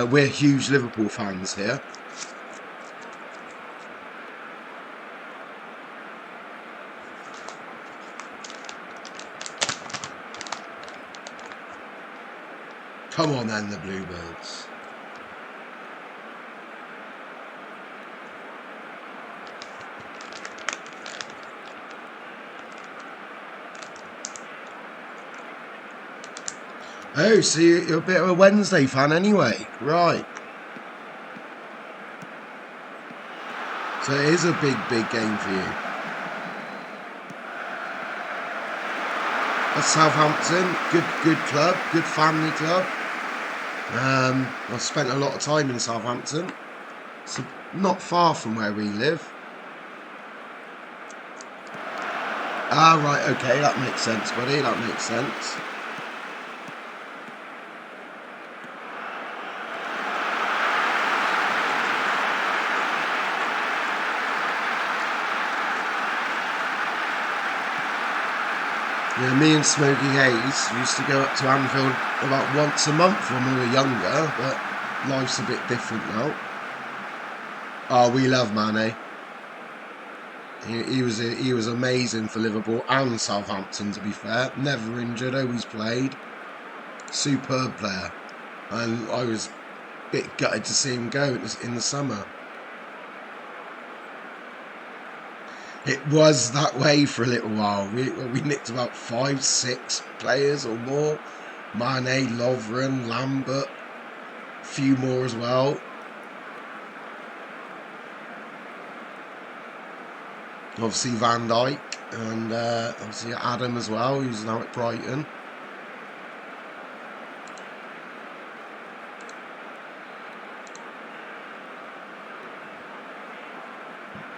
S1: We're huge Liverpool fans here. Come on then, the Bluebirds. Oh, so you're a bit of a Wednesday fan anyway. Right. So it is a big, big game for you. That's Southampton. Good club. Good family club. I've spent a lot of time in Southampton. It's not far from where we live. Ah, right, okay, that makes sense, buddy, that makes sense. Yeah, me and Smokey Hayes used to go up to Anfield about once a month when we were younger, but life's a bit different now. Oh, we love Mane. He was amazing for Liverpool and Southampton, to be fair. Never injured, always played. Superb player. And I was a bit gutted to see him go in the summer. It was that way for a little while. We nicked about 5, 6 players or more. Mane, Lovren, Lambert, a few more as well. Obviously Van Dijk and obviously Adam as well, who's now at Brighton.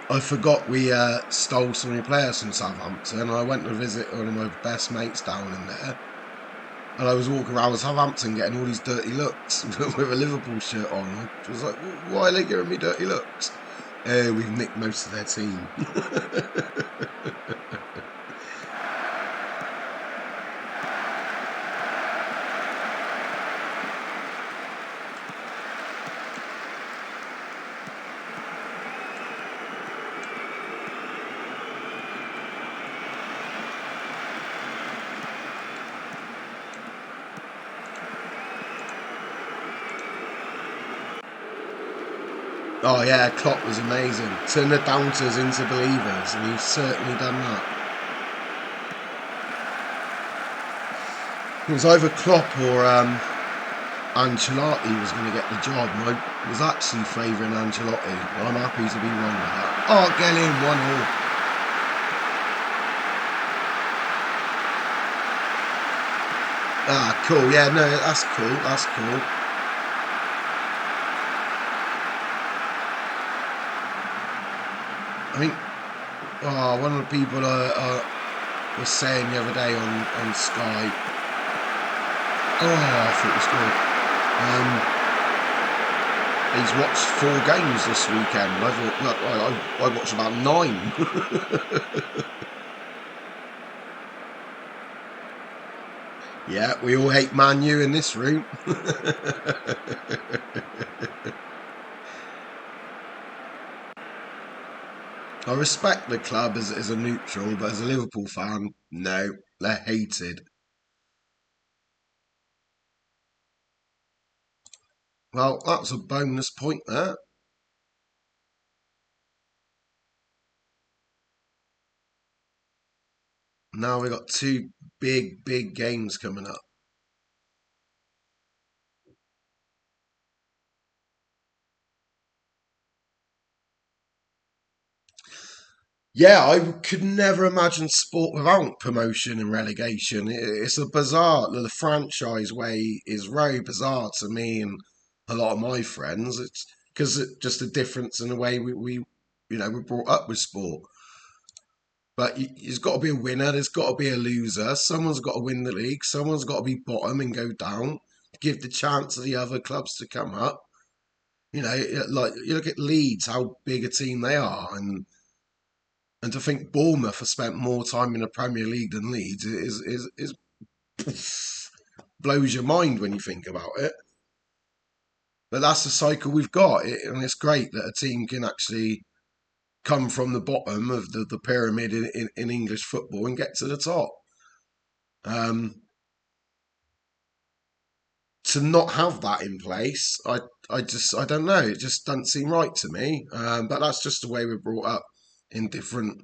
S1: I forgot we stole so many players from Southampton. I went to visit one of my best mates down in there. And I was walking around Southampton getting all these dirty looks with a Liverpool shirt on. I was like, why are they giving me dirty looks? We've nicked most of their team. Oh yeah, Klopp was amazing. Turn the doubters into believers, and he's certainly done that. It was either Klopp or Ancelotti was going to get the job, and I was actually favouring Ancelotti. I'm happy to be wrong with that. Oh, get in, 1-1. Ah, cool. Yeah, no, that's cool. That's cool. I think one of the people was saying the other day on Sky. Oh, I thought it was good. He's watched 4 games this weekend. I thought, look, I watched about 9. Yeah, we all hate Man U in this room. I respect the club as a neutral, but as a Liverpool fan, no, they're hated. Well, that's a bonus point there. Now we've got 2 big games coming up. Yeah, I could never imagine sport without promotion and relegation. It's a bizarre, the franchise way is very bizarre to me and a lot of my friends. It's because it's just a difference in the way we're brought up with sport. But there's got to be a winner, there's got to be a loser. Someone's got to win the league, someone's got to be bottom and go down to give the chance to the other clubs to come up. Like you look at Leeds, how big a team they are, and to think Bournemouth have spent more time in the Premier League than Leeds is blows your mind when you think about it. But that's the cycle we've got, and it's great that a team can actually come from the bottom of the pyramid in English football and get to the top. Um, to not have that in place, I don't know. It just doesn't seem right to me. But that's just the way we're brought up in different,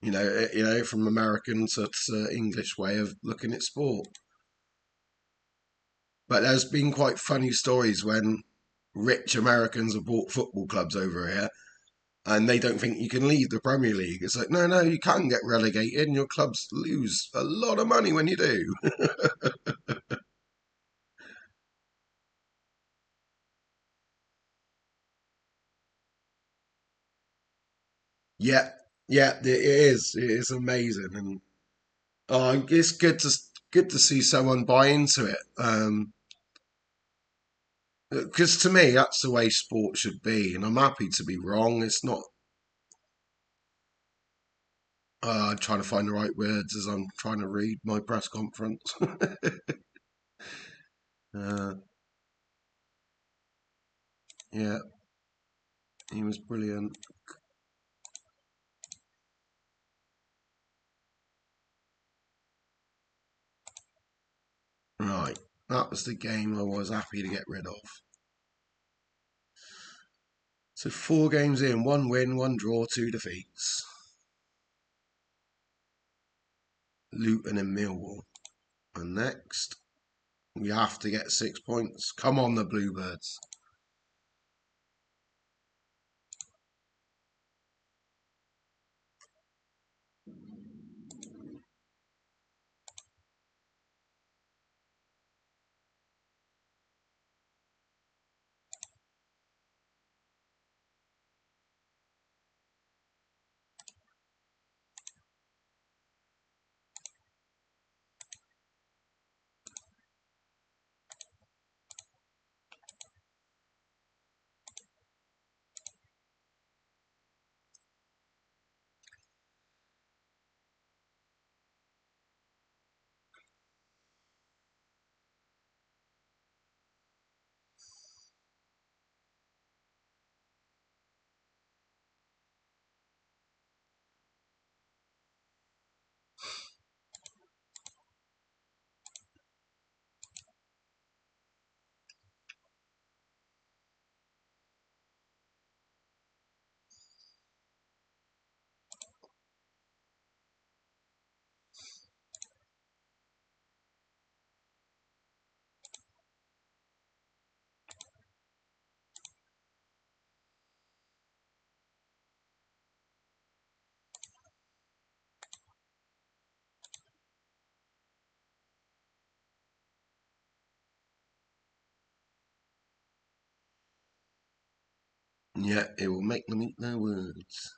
S1: from American to English way of looking at sport. But there's been quite funny stories when rich Americans have bought football clubs over here and they don't think you can leave the Premier League. It's like, no, you can get relegated and your clubs lose a lot of money when you do. Yeah, yeah, it is. It is amazing, and it's good to see someone buy into it. Because to me, that's the way sport should be, and I'm happy to be wrong. It's not. I'm trying to find the right words as I'm trying to read my press conference. uh, yeah, he was brilliant. Right, that was the game I was happy to get rid of. So 4 games in, 1 win, 1 draw, 2 defeats. Luton and Millwall. And next, we have to get 6 points. Come on, the Bluebirds. Yeah, it will make them eat their words.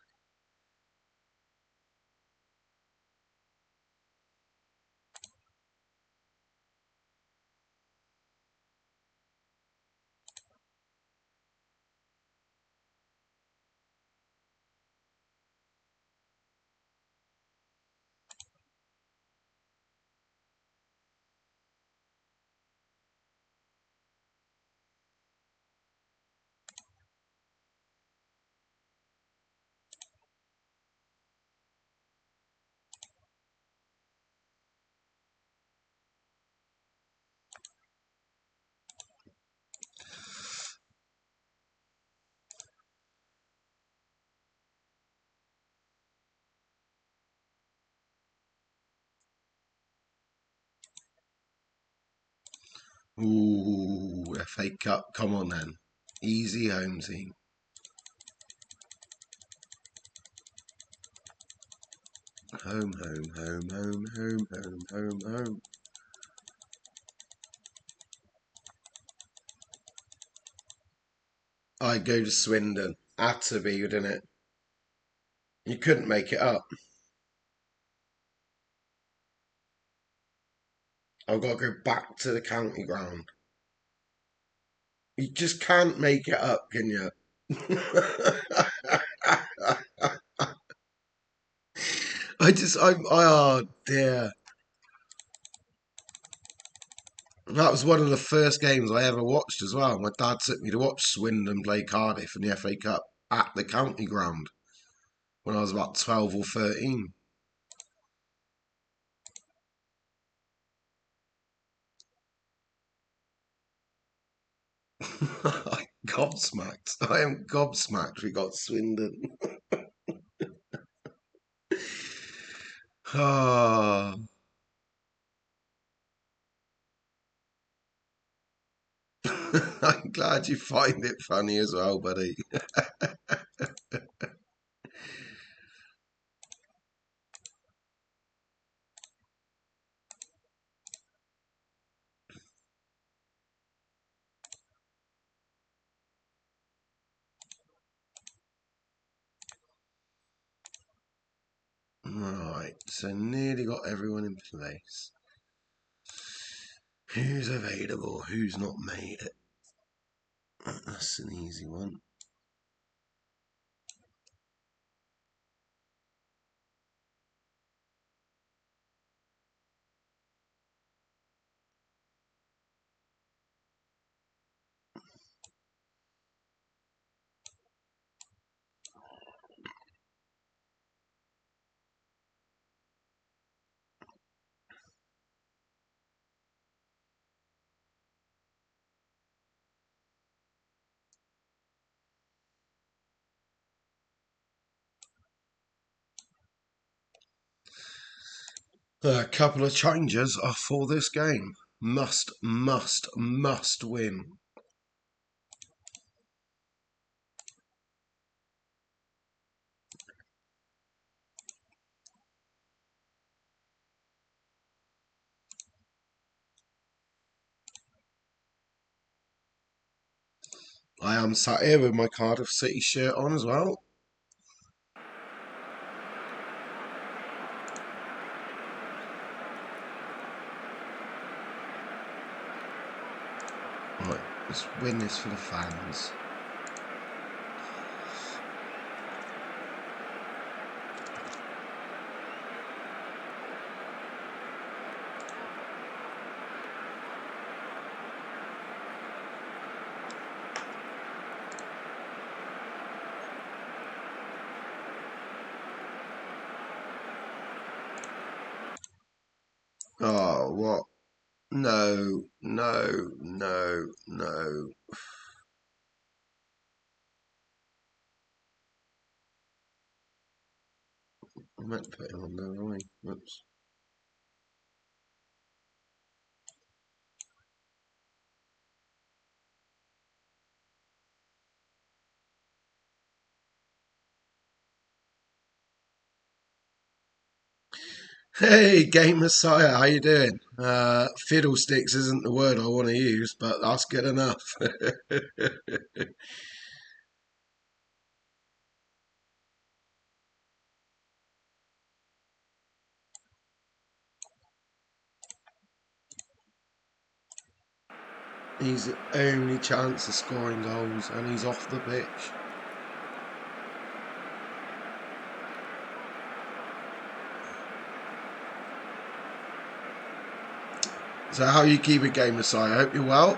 S1: Ooh, FA Cup. Come on then. Easy home team. Home, home, home, home, home, home, home, home. I go to Swindon. Had to be, didn't it? You couldn't make it up. I've got to go back to the county ground. You just can't make it up, can you? Oh dear. That was one of the first games I ever watched as well. My dad took me to watch Swindon play Cardiff in the FA Cup at the county ground when I was about 12 or 13. I'm gobsmacked. I am gobsmacked we got Swindon. Ah, I'm glad you find it funny as well, buddy. Right, so nearly got everyone in place. Who's available? Who's not made it? That's an easy one. A couple of changes are for this game. Must win. I am sat here with my Cardiff City shirt on as well. Right, let's win this for the fans. Oh, what? No. I meant to put him on there, right? Whoops. Hey, Game Messiah, how you doing? Fiddlesticks isn't the word I want to use, but that's good enough. He's the only chance of scoring goals, and he's off the pitch. So how you keep it, Game Messiah? I hope you're well.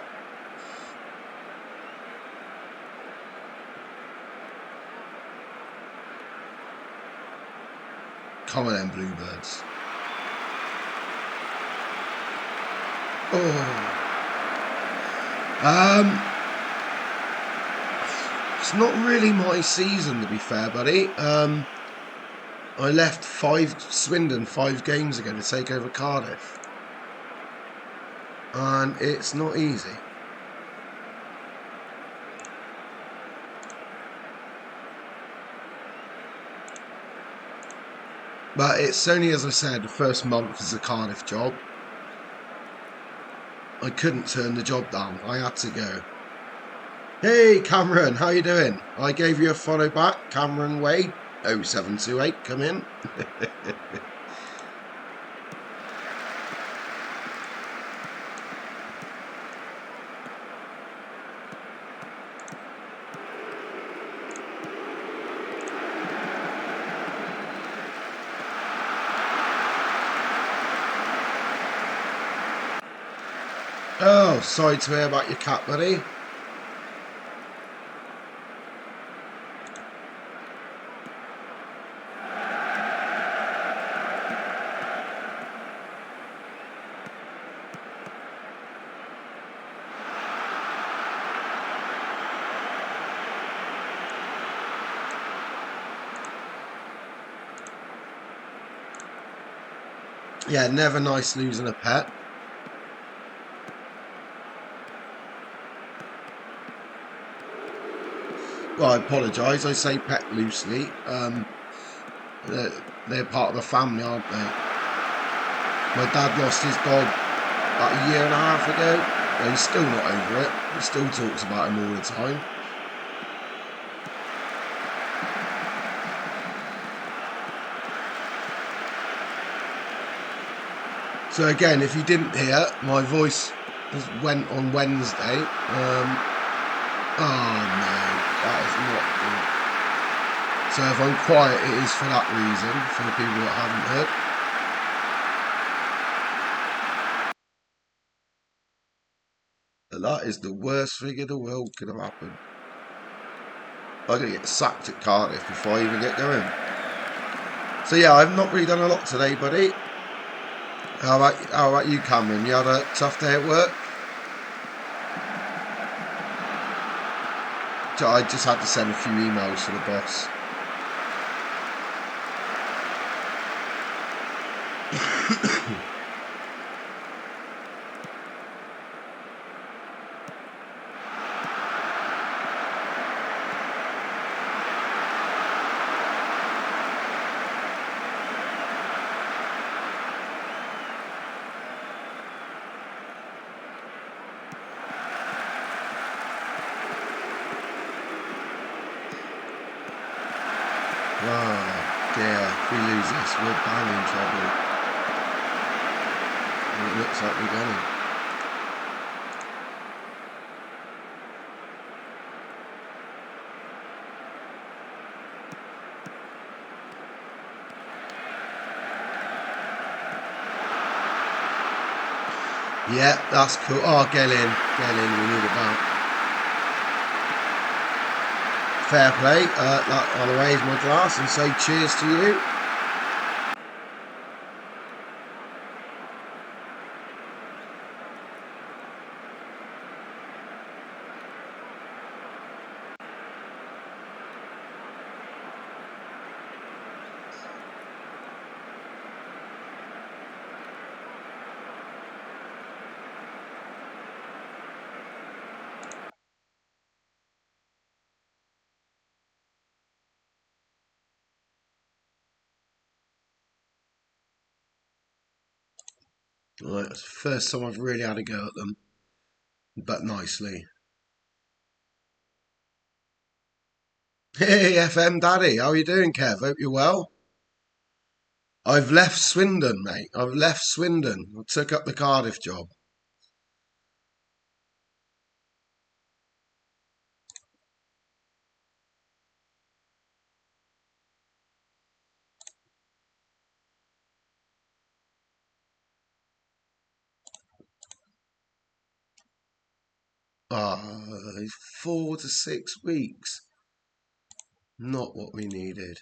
S1: Come on then, Bluebirds. Oh. It's not really my season, to be fair, buddy. I left Swindon 5 games ago to take over Cardiff. And it's not easy. But it's only, as I said, the first month is a Cardiff job. I couldn't turn the job down. I had to go. Hey, Cameron, how you doing? I gave you a follow back. Cameron Wade, 0728, come in. Oh, sorry to hear about your cat, buddy. Yeah, never nice losing a pet. Well, I apologise. I say pet loosely. They're part of the family, aren't they? My dad lost his dog about a year and a half ago. Well, he's still not over it. He still talks about him all the time. So again, if you didn't hear, my voice just went on Wednesday. Oh no, that is not good. So if I'm quiet, it is for that reason, for the people that haven't heard. And that is the worst thing in the world could have happened. I'm going to get sacked at Cardiff before I even get going. So yeah, I've not really done a lot today, buddy. How about you, Cameron? You had a tough day at work? I just had to send a few emails to the boss. we lose this, we're bang in trouble. And it looks like we're gonna. Yeah, that's cool. Oh, get in, we need it back. Fair play. I'll raise my glass and say cheers to you. Right, it's the first time I've really had a go at them, but nicely. Hey, FM Daddy, how you doing, Kev? Hope you're well. I've left Swindon, mate. I've left Swindon. I took up the Cardiff job. Ah, 4 to 6 weeks. Not what we needed.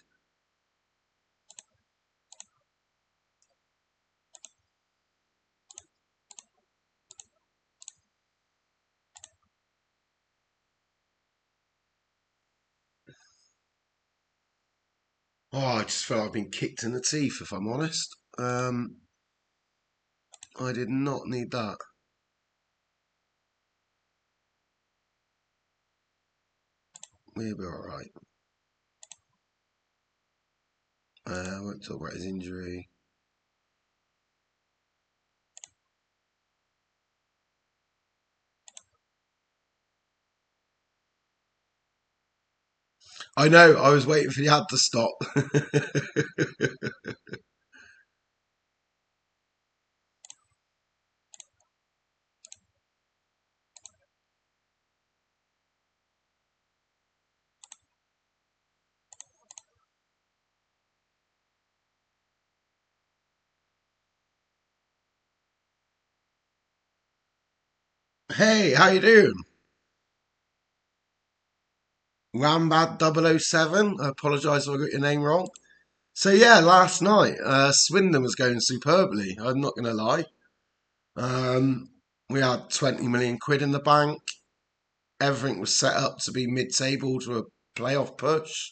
S1: Oh, I just felt I've been kicked in the teeth, if I'm honest. I did not need that. We'll be alright. I won't talk about his injury. I know, I was waiting for the ad to stop. Hey, how you doing? Rambad 007. I apologise if I got your name wrong. So yeah, last night, Swindon was going superbly. I'm not going to lie. We had 20 million quid in the bank. Everything was set up to be mid-table to a playoff push.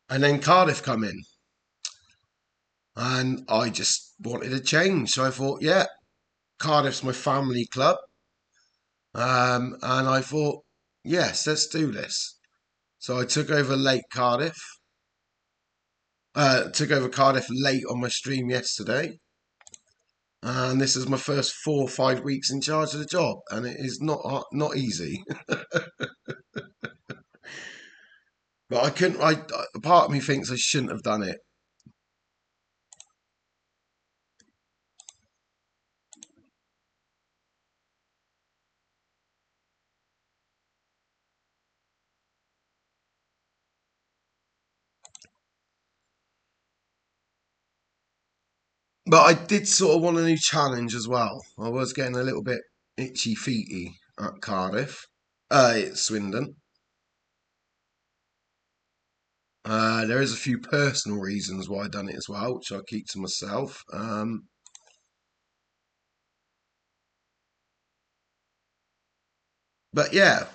S1: And then Cardiff come in. And I just wanted a change. So I thought, yeah, Cardiff's my family club. And I thought, yes, let's do this. So I took over late Cardiff. Took over Cardiff late on my stream yesterday. And this is my first 4 or 5 weeks in charge of the job. And it is not easy. But I couldn't, part of me thinks I shouldn't have done it. But I did sort of want a new challenge as well. I was getting a little bit itchy feety at Cardiff. Swindon. There is a few personal reasons why I done it as well, which I'll keep to myself. But yeah,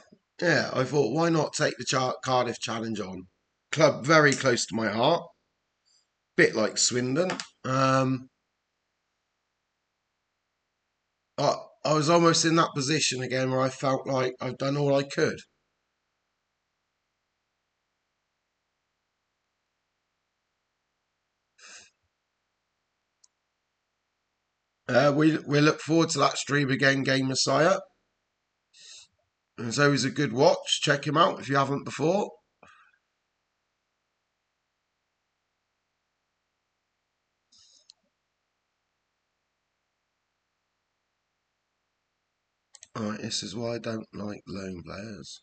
S1: I thought why not take the Cardiff challenge on? Club very close to my heart, bit like Swindon. I, I was almost in that position again where I felt like I've done all I could. We look forward to that stream again, Game Messiah. It's always a good watch. Check him out if you haven't before. Alright, this is why I don't like lone players.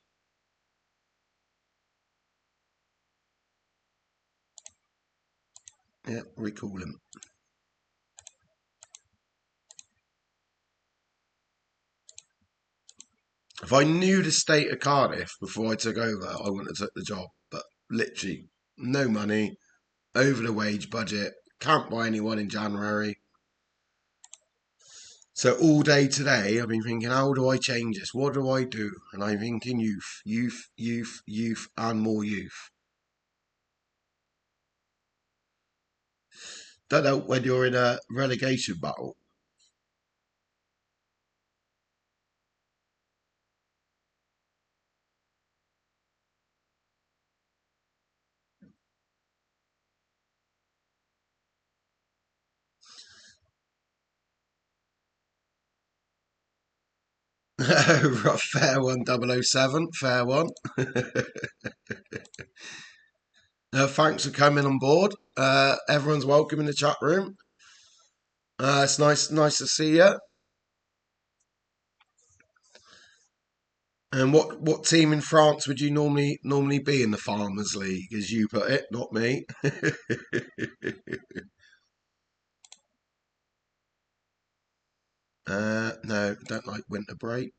S1: Yeah, recall him. If I knew the state of Cardiff before I took over, I wouldn't have took the job. But literally, no money, over the wage budget, can't buy anyone in January. So all day today, I've been thinking, how do I change this? What do I do? And I'm thinking youth, youth, youth, youth, and more youth. Don't know when you're in a relegation battle. Fair one, 007, fair one. Thanks for coming on board. Everyone's welcome in the chat room. It's nice to see you. And what team in France would you normally be in the Farmers League, as you put it, not me? No, don't like winter break.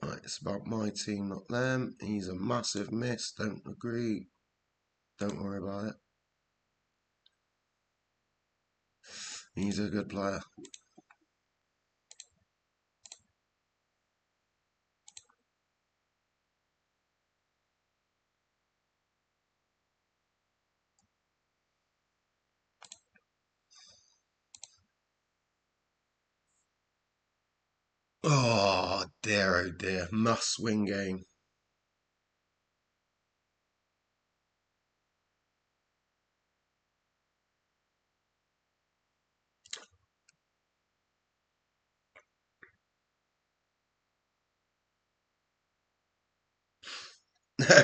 S1: Right, it's about my team, not them. He's a massive miss. Don't agree. Don't worry about it. He's a good player. Oh dear. Must win game.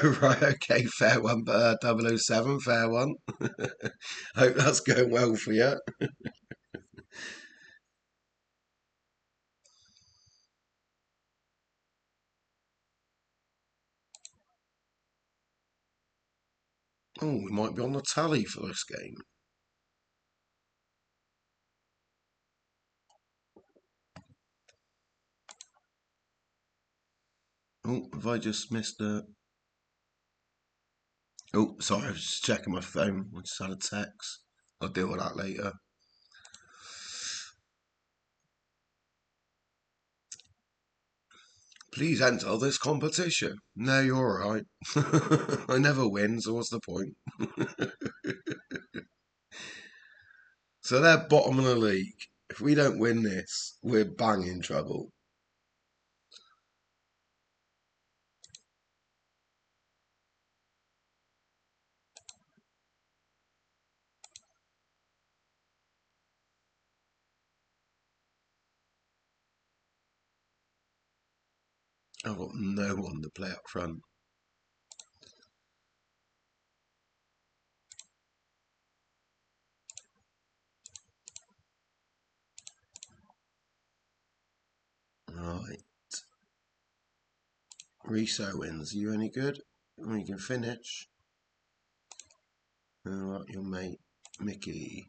S1: Right, okay, fair one, 007, fair one. Hope that's going well for you. Oh, we might be on the tally for this game. Oh, have I just missed a... Oh, sorry, I was just checking my phone. I just had a text. I'll deal with that later. Please enter this competition. No, you're alright. I never win, so what's the point? So they're bottom of the league. If we don't win this, we're bang in trouble. I've got no one to play up front. Right. Riso wins. Are you any good? We can finish. Alright, your mate, Mickey.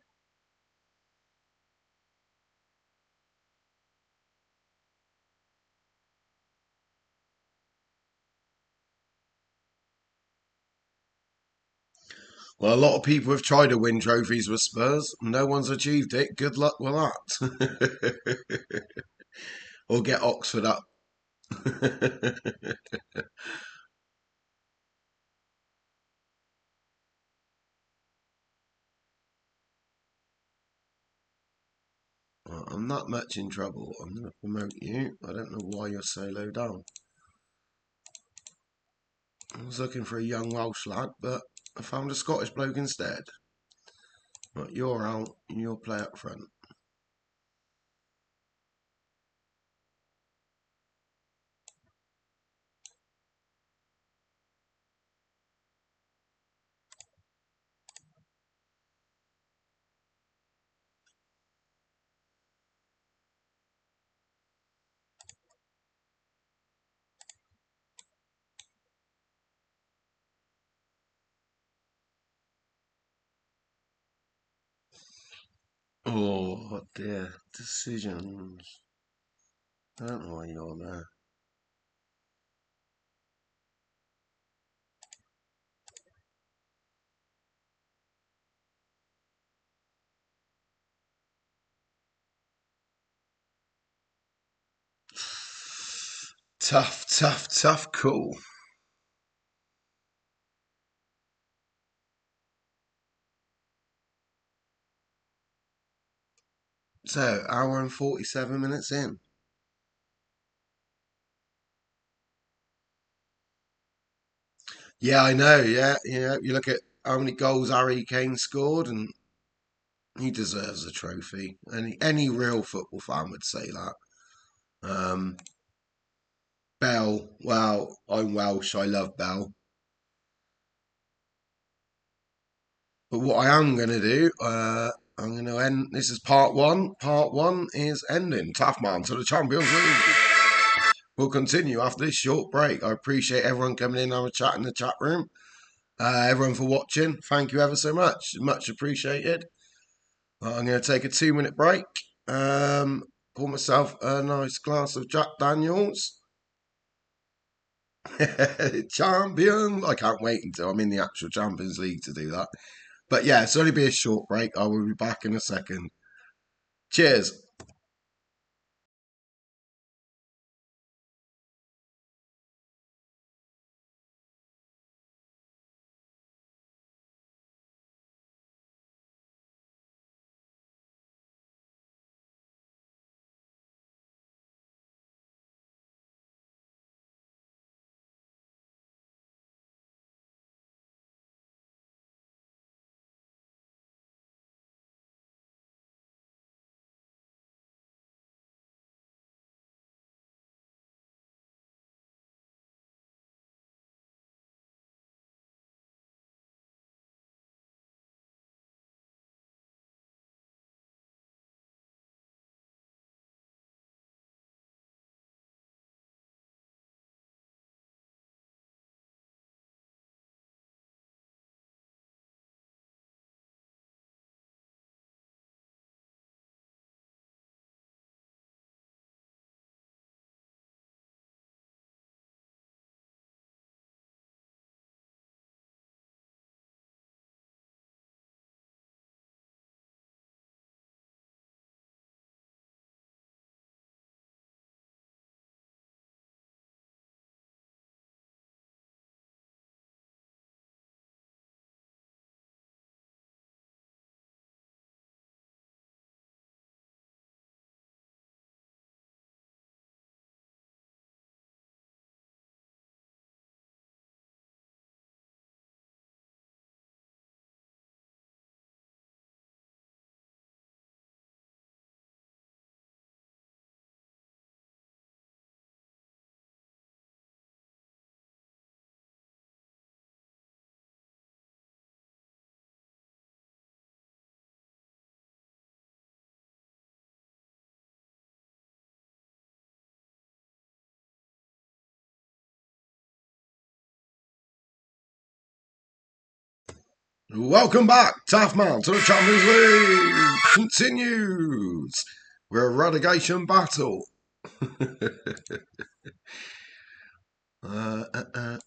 S1: Well, a lot of people have tried to win trophies with Spurs. No one's achieved it. Good luck with that. Or get Oxford up. Well, I'm not much in trouble. I'm going to promote you. I don't know why you're so low down. I was looking for a young Welsh lad, but I found a Scottish bloke instead. Right, you're out and you'll play up front. Oh dear, decisions. I don't know why you're there. Tough call. So, hour and 47 minutes in. Yeah, I know. Yeah, you look at how many goals Harry Kane scored, and he deserves a trophy. Any real football fan would say that. Um, Bell, well, I'm Welsh. I love Bell. But what I am going to do, I'm going to end. This is part one. Part one is ending. Tough man to the Champions League. We'll continue after this short break. I appreciate everyone coming in and having a chat in the chat room. Everyone for watching. Thank you ever so much. Much appreciated. I'm going to take a 2-minute break. Pour myself a nice glass of Jack Daniels. Champion! I can't wait until I'm in the actual Champions League to do that. But yeah, it's only be a short break. I will be back in a second. Cheers. Welcome back, Tough Man, to the Champions League. Continues. We're a relegation battle. uh, uh, uh.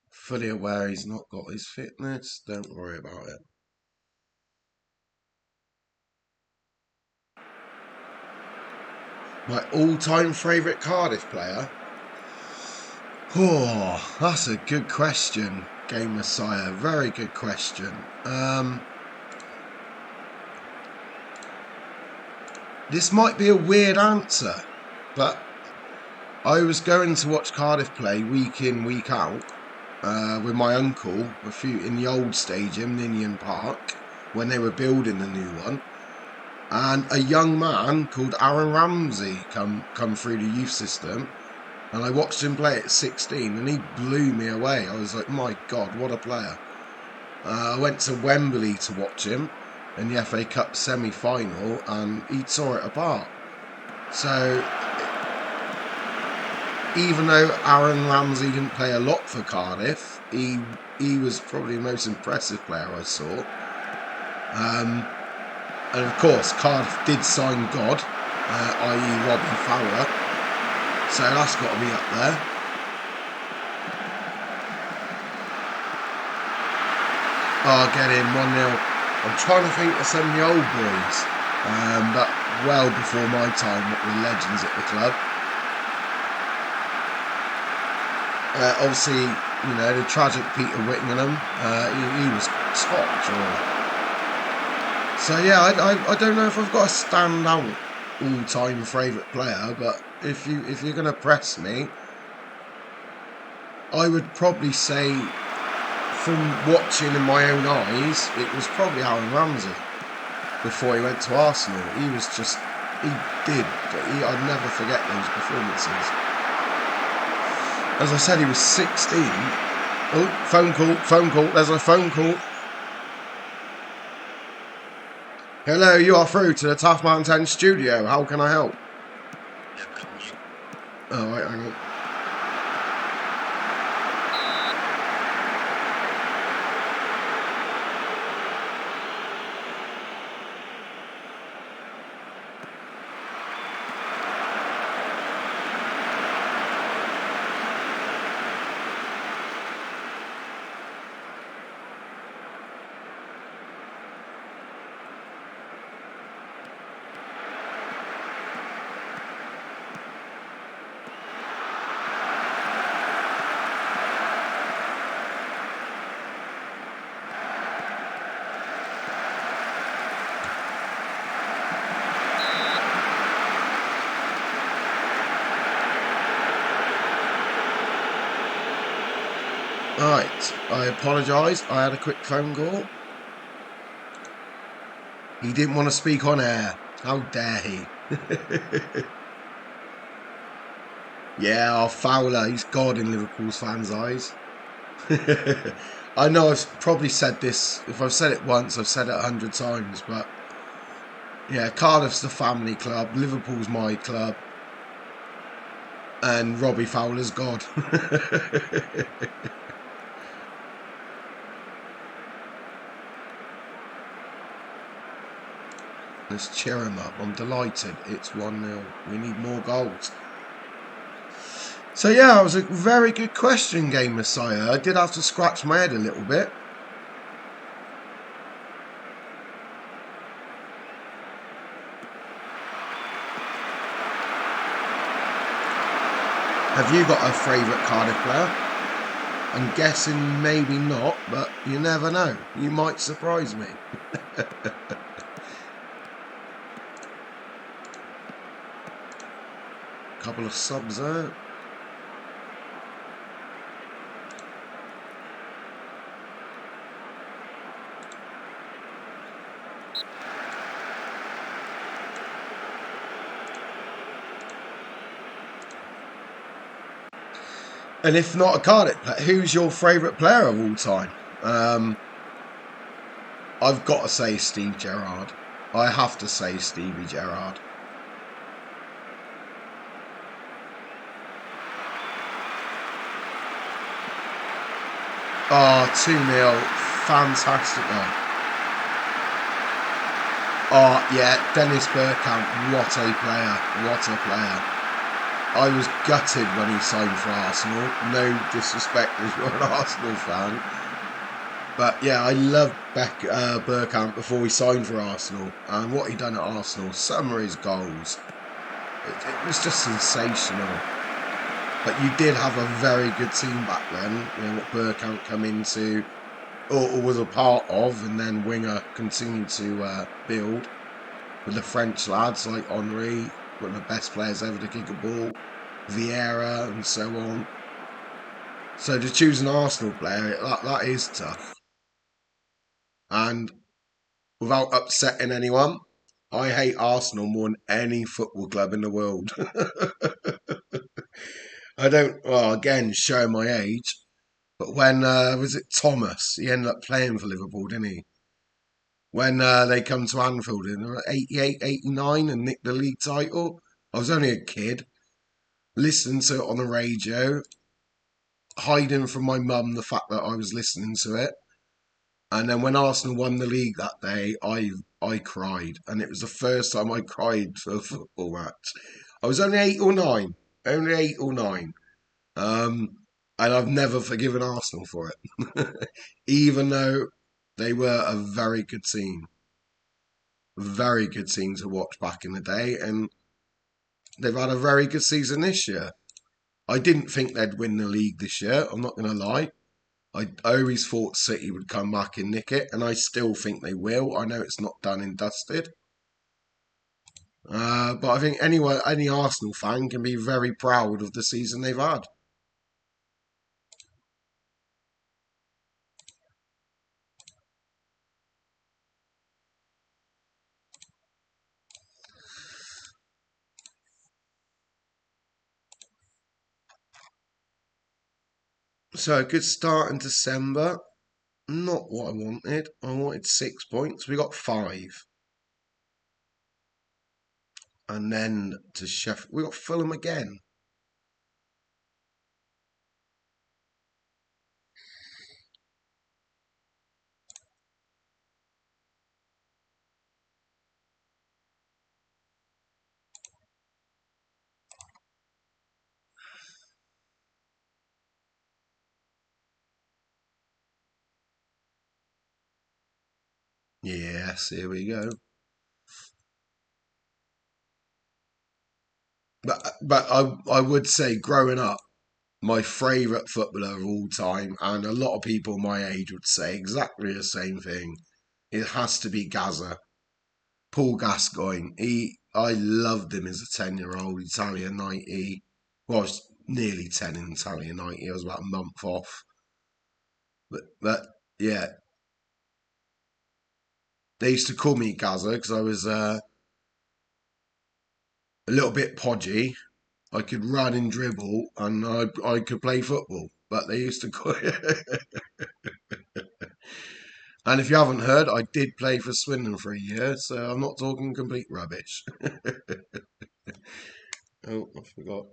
S1: Fully aware he's not got his fitness. Don't worry about it. My all-time favourite Cardiff player? Oh, that's a good question, Game Messiah. Very good question. This might be a weird answer, but I was going to watch Cardiff play week in, week out with my uncle in the old stadium, Ninian Park, when they were building the new one. And a young man called Aaron Ramsey come through the youth system, and I watched him play at 16, and he blew me away. I was like, my God, what a player. I went to Wembley to watch him, in the FA Cup semi-final, and he tore it apart. So even though Aaron Ramsey didn't play a lot for Cardiff, he was probably the most impressive player I saw. And of course, Cardiff did sign God, i.e. Robbie Fowler. So that's got to be up there. Oh, get in, 1-0. I'm trying to think of some of the old boys, but well before my time, what were legends at the club. Obviously, you know, the tragic Peter Whittingham, he was top drawer. So yeah, I don't know if I've got a standout all-time favourite player, but if you're gonna press me, I would probably say, from watching in my own eyes, it was probably Aaron Ramsey before he went to Arsenal. He was just, I'd never forget those performances. As I said, he was 16. Oh, phone call, there's a phone call. Hello, you are through to the Tough Man 10 studio. How can I help? Oh, right, hang on. Right, I apologise. I had a quick phone call. He didn't want to speak on air. How dare he? Yeah, Fowler, he's God in Liverpool's fans' eyes. I know I've probably said this, if I've said it once, I've said it 100 times, but yeah, Cardiff's the family club, Liverpool's my club, and Robbie Fowler's God. Let's cheer him up. I'm delighted. It's 1-0. We need more goals. So yeah, it was a very good question, Game Messiah. I did have to scratch my head a little bit. Have you got a favourite Cardiff player? I'm guessing maybe not, but you never know. You might surprise me. Couple of subs there. And if not a Cardiff player, who's your favourite player of all time? I've got to say Steve Gerrard. I have to say Stevie Gerrard. Oh, 2-0. Fantastic goal. Oh, yeah, Dennis Bergkamp. What a player. What a player. I was gutted when he signed for Arsenal. No disrespect if you're an Arsenal fan. But yeah, I loved Bergkamp before he signed for Arsenal. And what he done at Arsenal, some of his goals, it was just sensational. But you did have a very good team back then. You know, what Bergkamp come into, or was a part of, and then Winger continued to build with the French lads like Henry, one of the best players ever to kick a ball, Vieira, and so on. So to choose an Arsenal player, that is tough. And without upsetting anyone, I hate Arsenal more than any football club in the world. I don't, well, again, showing my age, but when, was it Thomas? He ended up playing for Liverpool, didn't he? when they come to Anfield in 88, 89 and nicked the league title. I was only a kid, listening to it on the radio, hiding from my mum the fact that I was listening to it. And then when Arsenal won the league that day, I cried, and it was the first time I cried for a football match. I was only 8 or 9, only 8 or 9, and I've never forgiven Arsenal for it, even though they were a very good team to watch back in the day, and they've had a very good season this year. I didn't think they'd win the league this year. I'm not going to lie. I always thought City would come back and nick it, and I still think they will. I know it's not done and dusted. But I think any Arsenal fan can be very proud of the season they've had. So a good start in December. Not what I wanted. I wanted 6 points. We got 5. And then to Sheffield. We got Fulham again. Yes, here we go. But I would say growing up, my favourite footballer of all time, and a lot of people my age would say exactly the same thing. It has to be Gaza, Paul Gascoigne. I loved him as a 10-year-old Italian 90. Well, I was nearly 10 in Italian 90. I was about a month off. But yeah, they used to call me Gaza because I was a little bit podgy. I could run and dribble, and I could play football. But they used to call. And if you haven't heard, I did play for Swindon for a year, so I'm not talking complete rubbish. Oh, I forgot.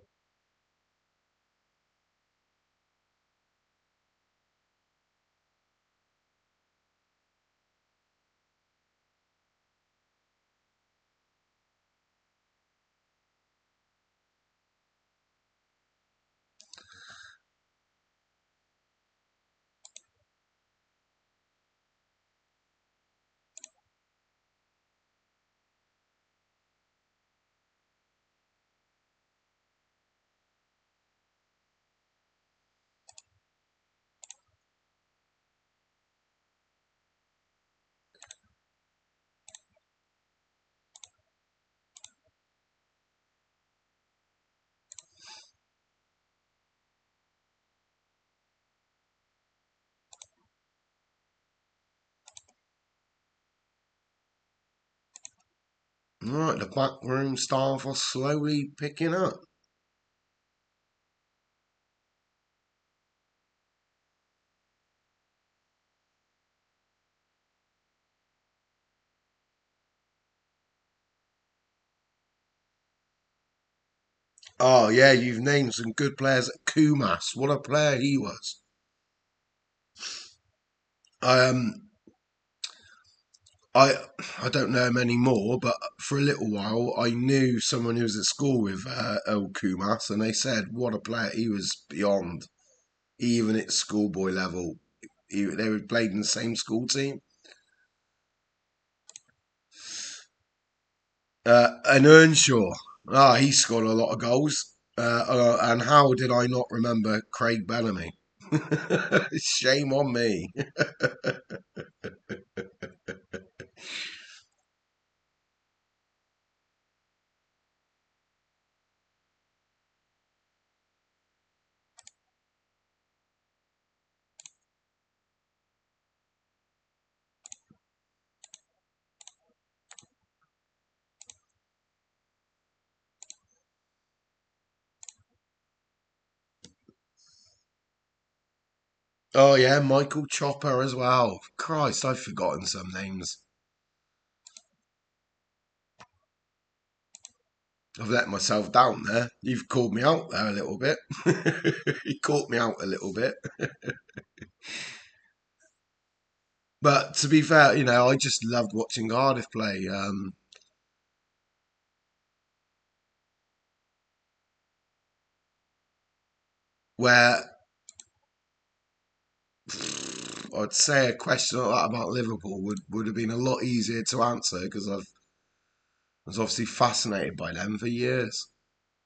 S1: Right, the backroom staff are slowly picking up. Oh yeah, you've named some good players. Kumas, what a player he was. Um, I I don't know him anymore, but for a little while I knew someone who was at school with El Kumas, and they said what a player he was beyond, even at schoolboy level. They were played in the same school team. And Earnshaw, he scored a lot of goals. And how did I not remember Craig Bellamy? Shame on me. Oh yeah, Michael Chopper as well. Christ, I've forgotten some names. I've let myself down there. You've called me out there a little bit. You caught me out a little bit. But to be fair, I just loved watching Cardiff play. Where I'd say a question like that about Liverpool would have been a lot easier to answer because I was obviously fascinated by them for years.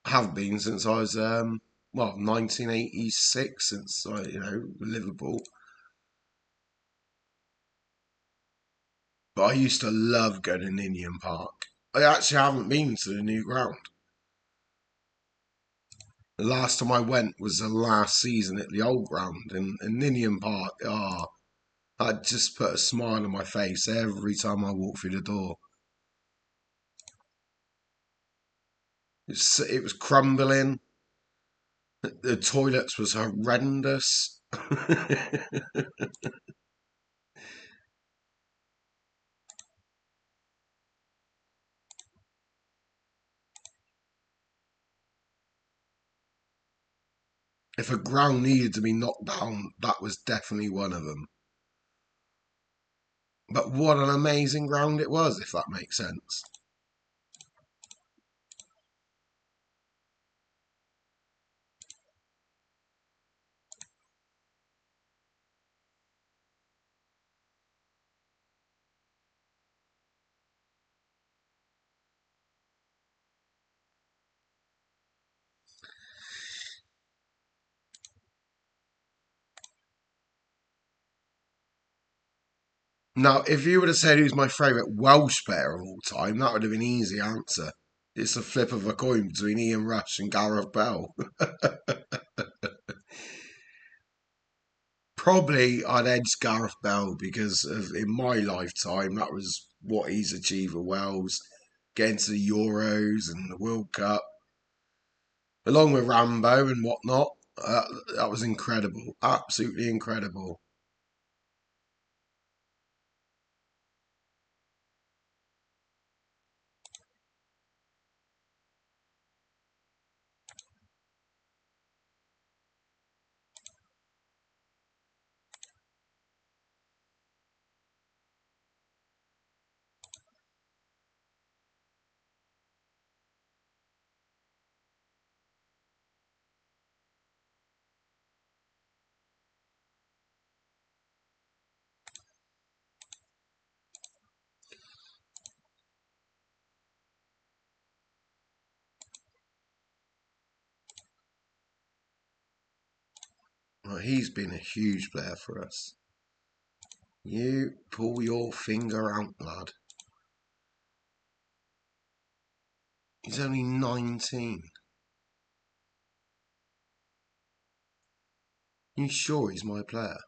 S1: I have been since I was 1986 since I Liverpool. But I used to love going to Ninian Park. I actually haven't been to the new ground. The last time I went was the last season at the old ground in Ninian Park. That just put a smile on my face every time I walk through the door. It was crumbling. The toilets was horrendous. If a ground needed to be knocked down, that was definitely one of them. But what an amazing ground it was, if that makes sense. Now, if you would have said who's my favourite Welsh player of all time, that would have been an easy answer. It's a flip of a coin between Ian Rush and Gareth Bell. Probably I'd edge Gareth Bell because in my lifetime that was what he's achieved with Wales, getting to the Euros and the World Cup, along with Rambo and whatnot. That was incredible, absolutely incredible. Well, he's been a huge player for us. You pull your finger out, lad. He's only 19. You sure he's my player?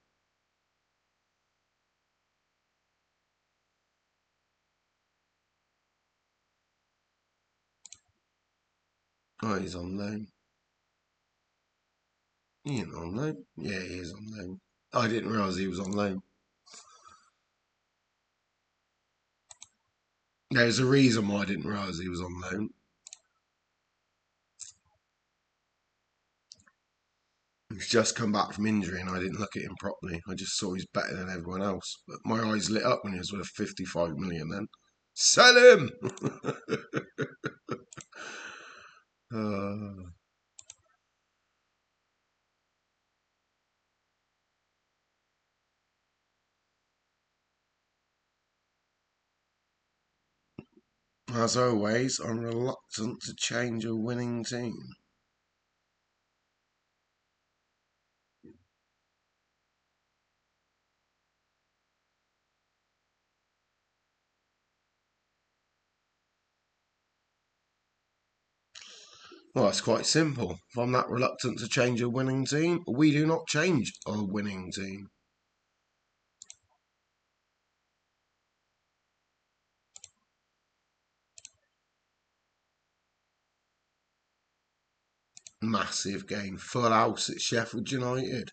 S1: Oh, he's on loan. He ain't on loan. Yeah, he is on loan. I didn't realise he was on loan. There's a reason why I didn't realise he was on loan. He's just come back from injury and I didn't look at him properly. I just saw he's better than everyone else. But my eyes lit up when he was worth 55 million then. Sell him! uh, as always, I'm reluctant to change a winning team. Well, it's quite simple. If I'm that reluctant to change a winning team, we do not change a winning team. Massive game, full house at Sheffield United.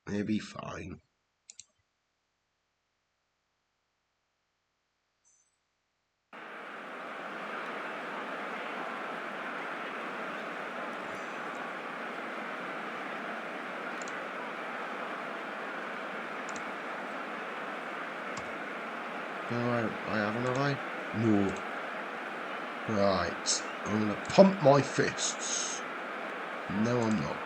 S1: He'll be fine. No, I haven't, have I? No. Right. I'm going to pump my fists. No, I'm not.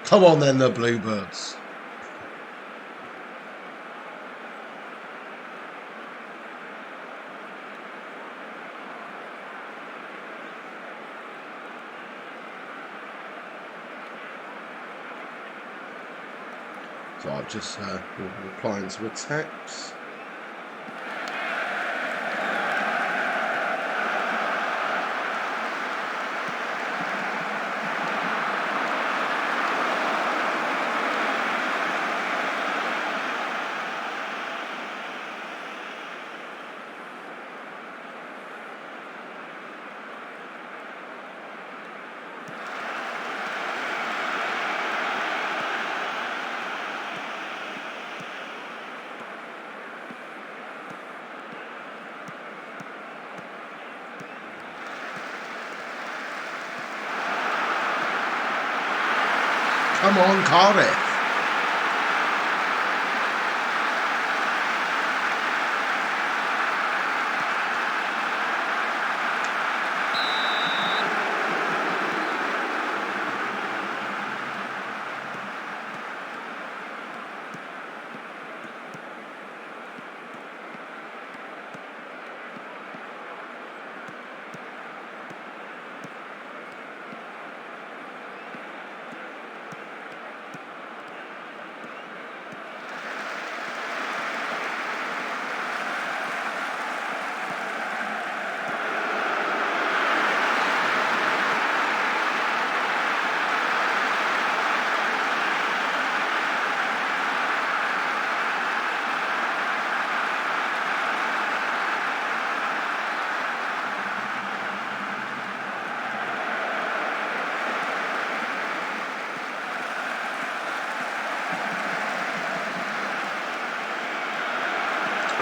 S1: Come on then, the Bluebirds. So I've just replying to a text. Come on, Cardiff.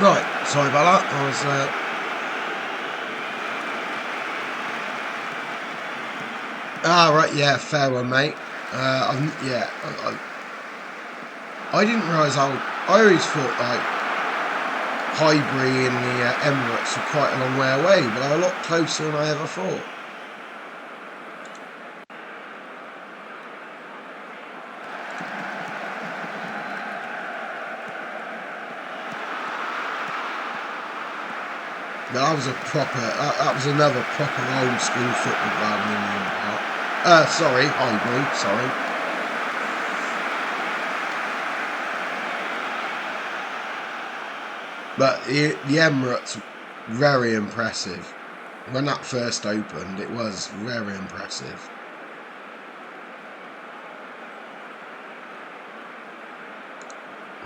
S1: Right, sorry about that. I was right, yeah, fair one, mate. I didn't realise how. I always thought like Highbury and the Emirates were quite a long way away, but they're a lot closer than I ever thought. That was a proper. That was another proper old school football ground in the Park. Sorry, Highbury. Sorry. But the Emirates, very impressive. When that first opened, it was very impressive.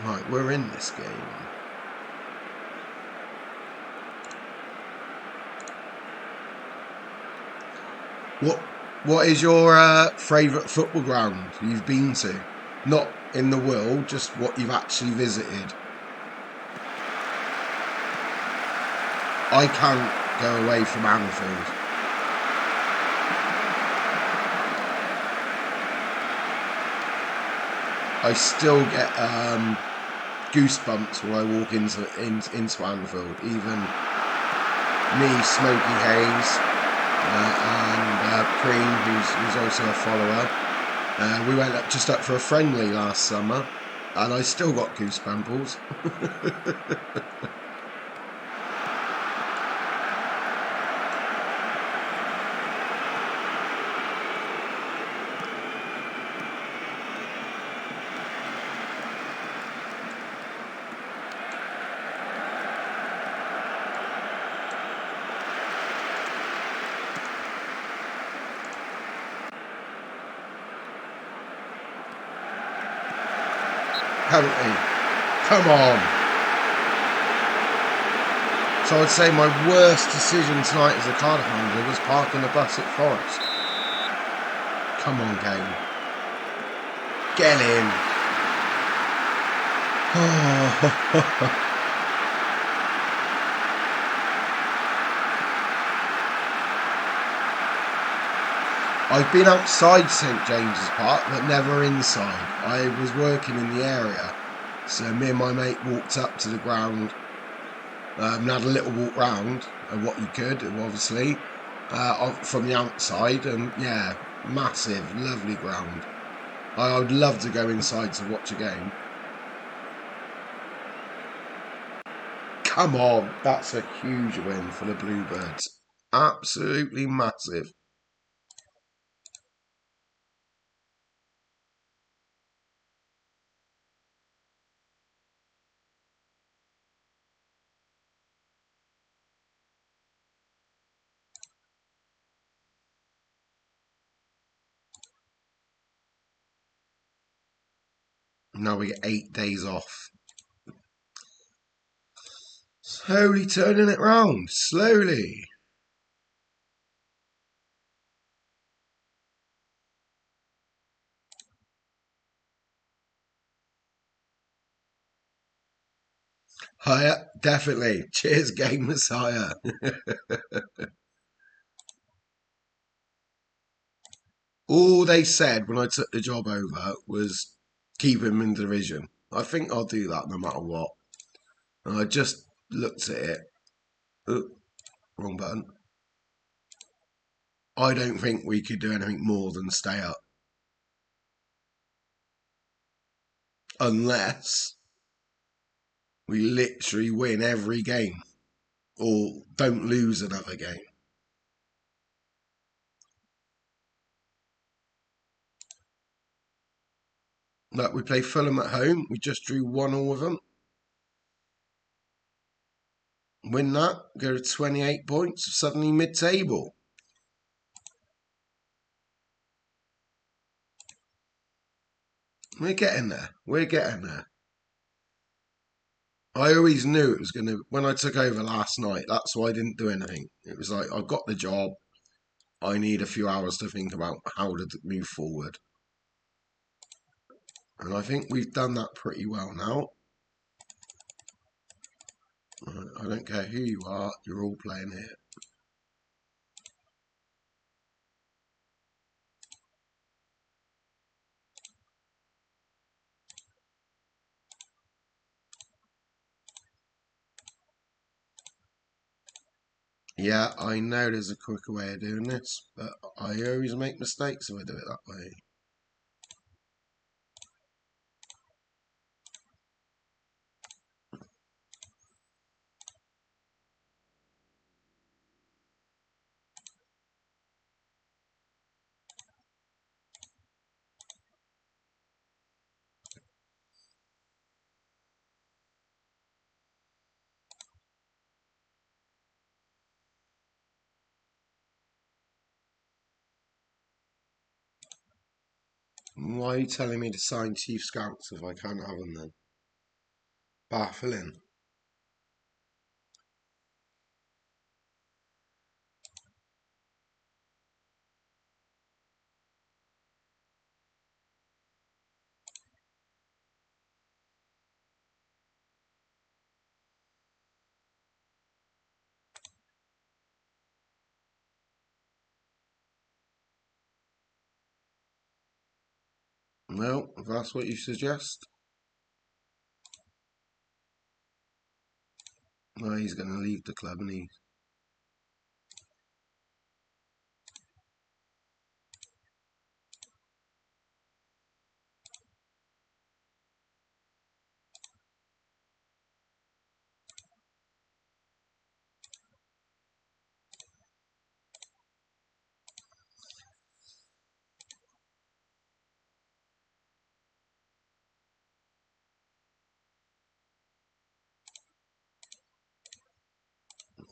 S1: Right, we're in this game. What is your favourite football ground you've been to? Not in the world, just what you've actually visited. I can't go away from Anfield. I still get goosebumps when I walk into Anfield. Even me, Smokey Hayes, and Preem, who's also a follower. We went just up for a friendly last summer, and I still got goosebumps. Penalty. Come on. So I'd say my worst decision tonight as a Cardiff manager was parking the bus at Forest. Come on, game. Get in. I've been outside St James's Park, but never inside. I was working in the area, so me and my mate walked up to the ground, and had a little walk round of what you could, obviously, from the outside, and yeah, massive, lovely ground. I would love to go inside to watch a game. Come on, that's a huge win for the Bluebirds. Absolutely massive. Now we get 8 days off. Slowly turning it round, slowly. Higher, definitely. Cheers, Game Messiah. All they said when I took the job over was keep him in division. I think I'll do that no matter what. And I just looked at it. Oh, wrong button. I don't think we could do anything more than stay up. Unless we literally win every game or don't lose another game. Like we play Fulham at home. We just drew 1-1 with them. Win that, go to 28 points, suddenly mid-table. We're getting there. We're getting there. I always knew it was going to, when I took over last night, that's why I didn't do anything. It was like, I've got the job. I need a few hours to think about how to move forward. And I think we've done that pretty well now. I don't care who you are, you're all playing here. Yeah, I know there's a quicker way of doing this, but I always make mistakes if I do it that way. Why are you telling me to sign Chief Scouts if I can't have them then? Baffling. Well, if that's what you suggest. Well, he's going to leave the club and he.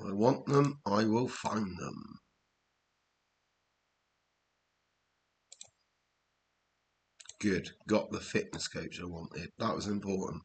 S1: I want them, I will find them. Good. Got the fitness coach I wanted. That was important.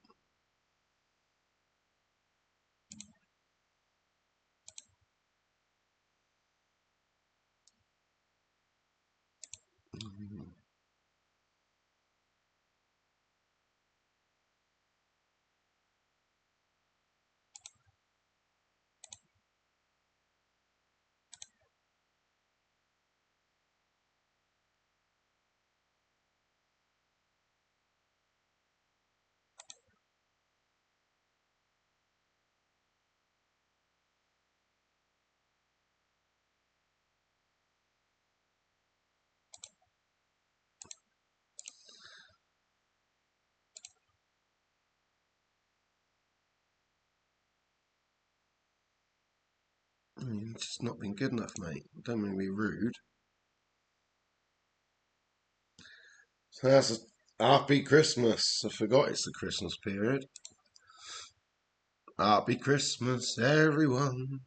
S1: It's just not been good enough, mate. Don't mean to be rude. So that's a happy Christmas. I forgot it's the Christmas period. Happy Christmas, everyone.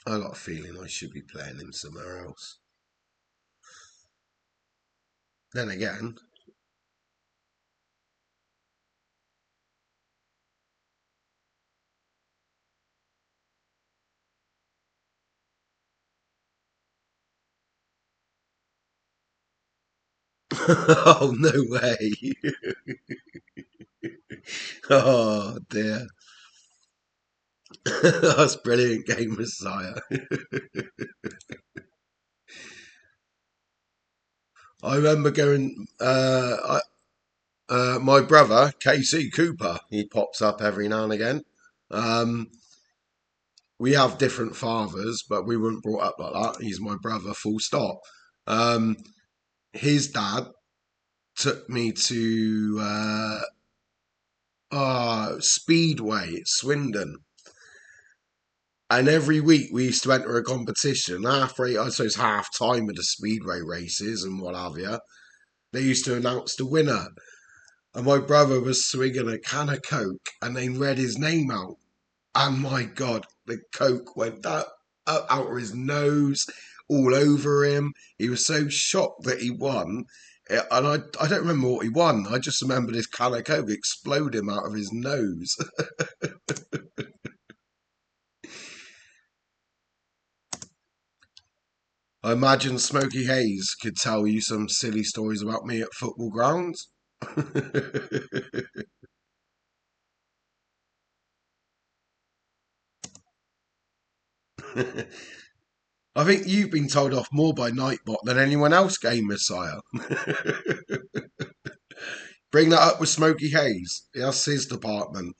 S1: I got a feeling I should be playing him somewhere else. Then again, oh no way! Oh dear, that's brilliant, Game Messiah. I remember going. My brother KC Cooper. He pops up every now and again. Um, we have different fathers, but we weren't brought up like that. He's my brother, full stop. Um, his dad took me to Speedway at Swindon. And every week we used to enter a competition. Halfway, I suppose half time of the Speedway races and what have you, they used to announce the winner. And my brother was swinging a can of Coke and they read his name out. And my God, the Coke went up out of his nose, all over him. He was so shocked that he won. And I don't remember what he won. I just remember this can of Coke exploding out of his nose. I imagine Smokey Hayes could tell you some silly stories about me at football grounds. I think you've been told off more by Nightbot than anyone else, Game Messiah. Bring that up with Smokey Hayes. That's his department.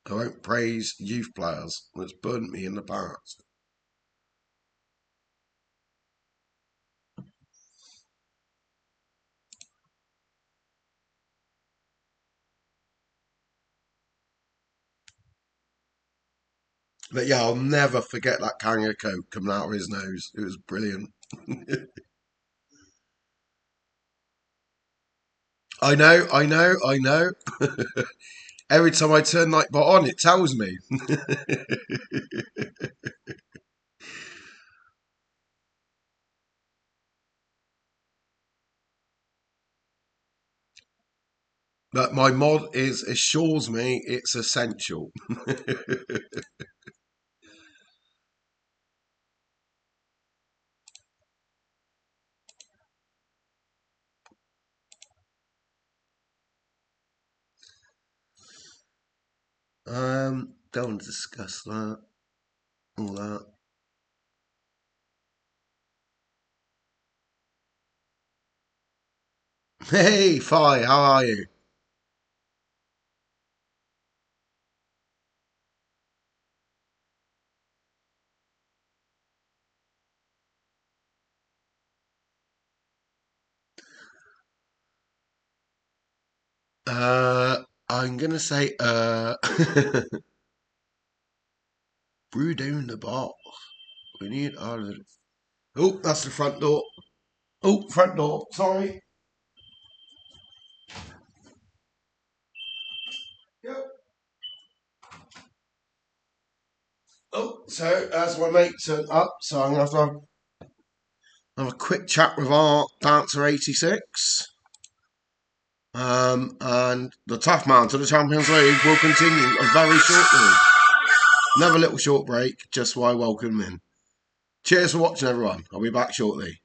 S1: I won't praise youth players. It's burnt me in the past. But yeah, I'll never forget that can of Coke coming out of his nose. It was brilliant. I know, I know, I know. Every time I turn Nightbot on, it tells me. But my mod assures me it's essential. Don't want to discuss that. All that. Hey, Fi, how are you? I'm gonna say brew down the box. We need all of it. Oh, that's the front door. Oh, front door. Sorry. Yep. Oh, so as my mate turned up, so I'm going to have a quick chat with our Bouncer 86. And the tough man to the Champions League will continue very shortly. Another little short break, just while I welcome him in. Cheers for watching, everyone. I'll be back shortly.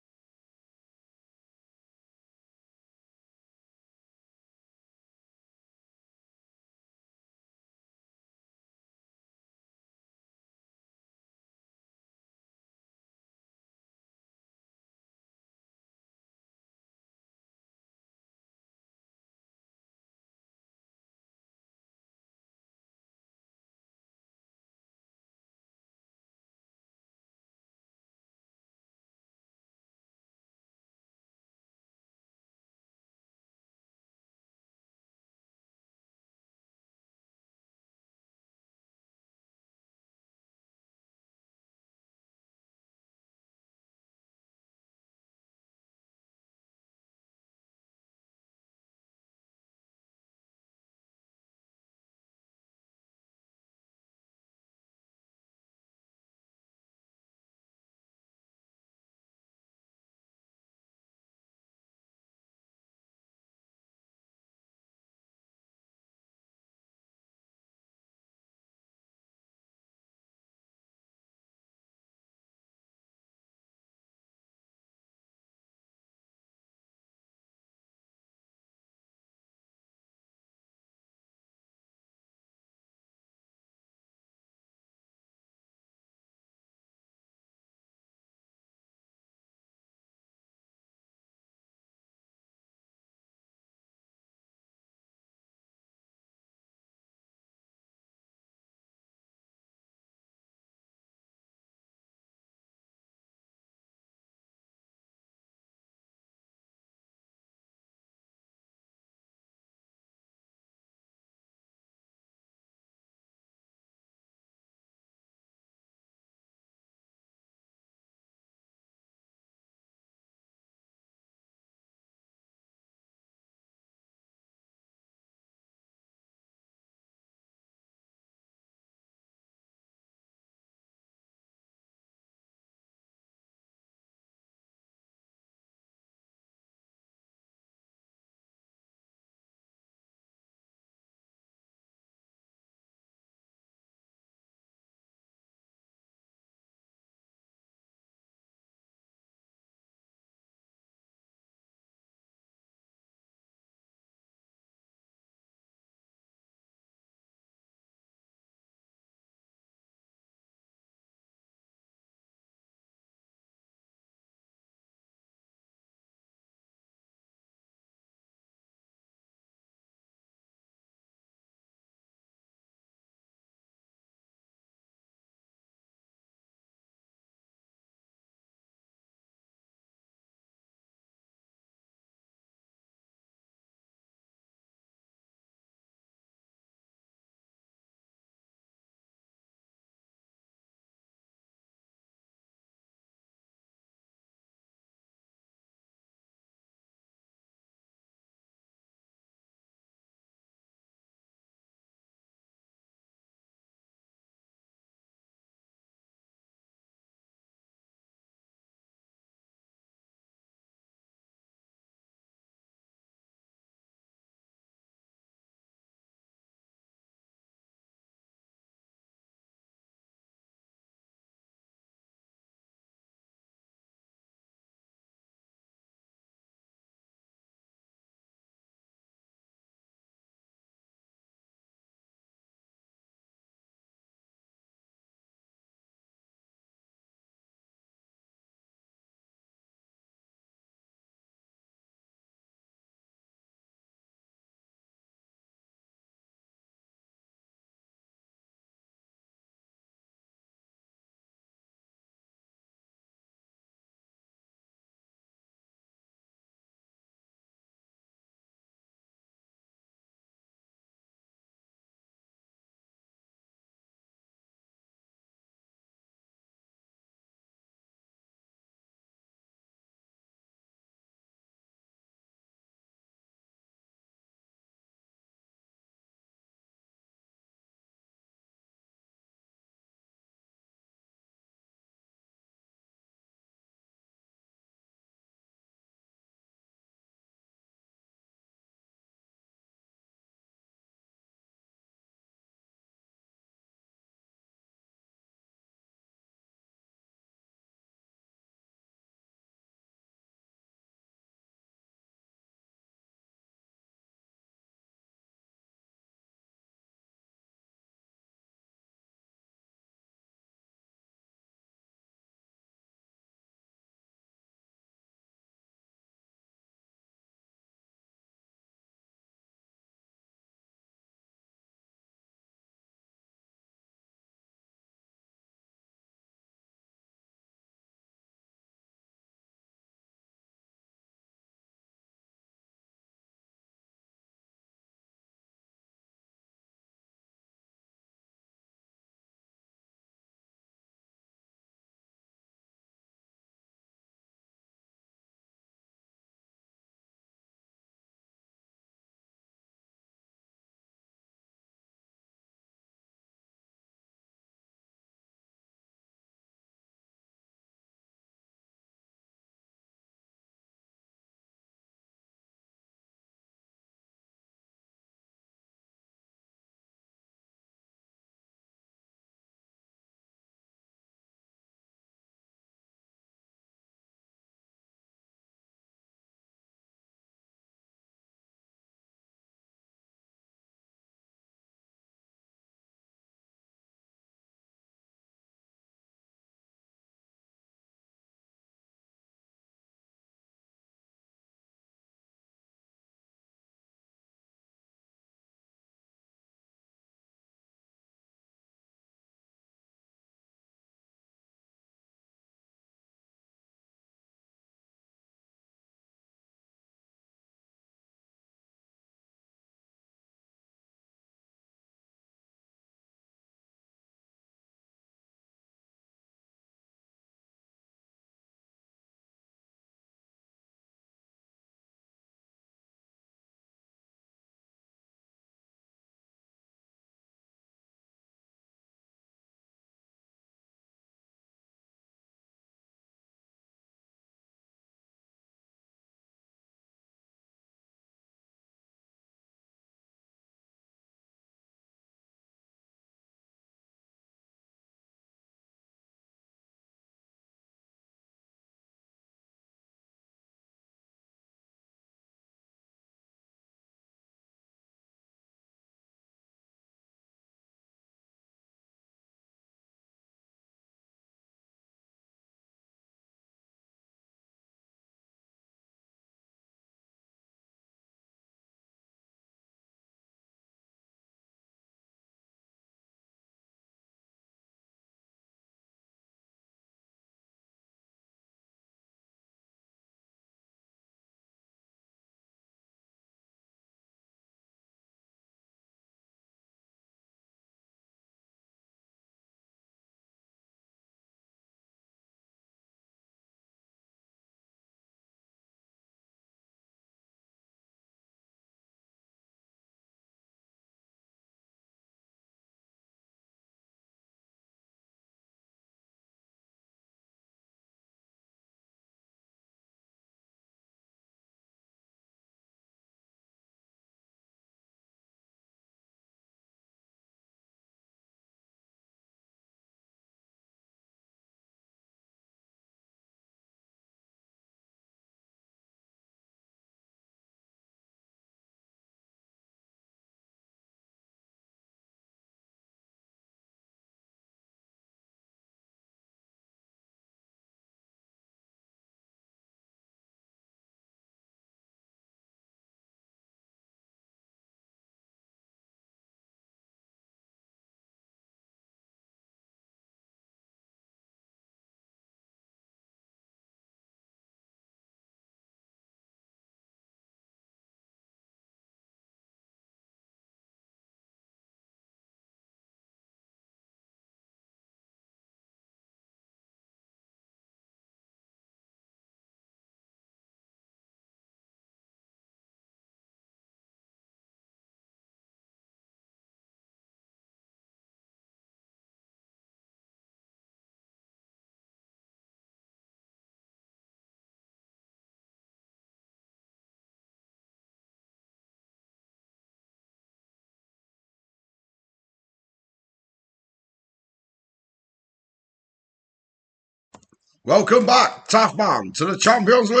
S1: Welcome back, tough man, to the Champions League.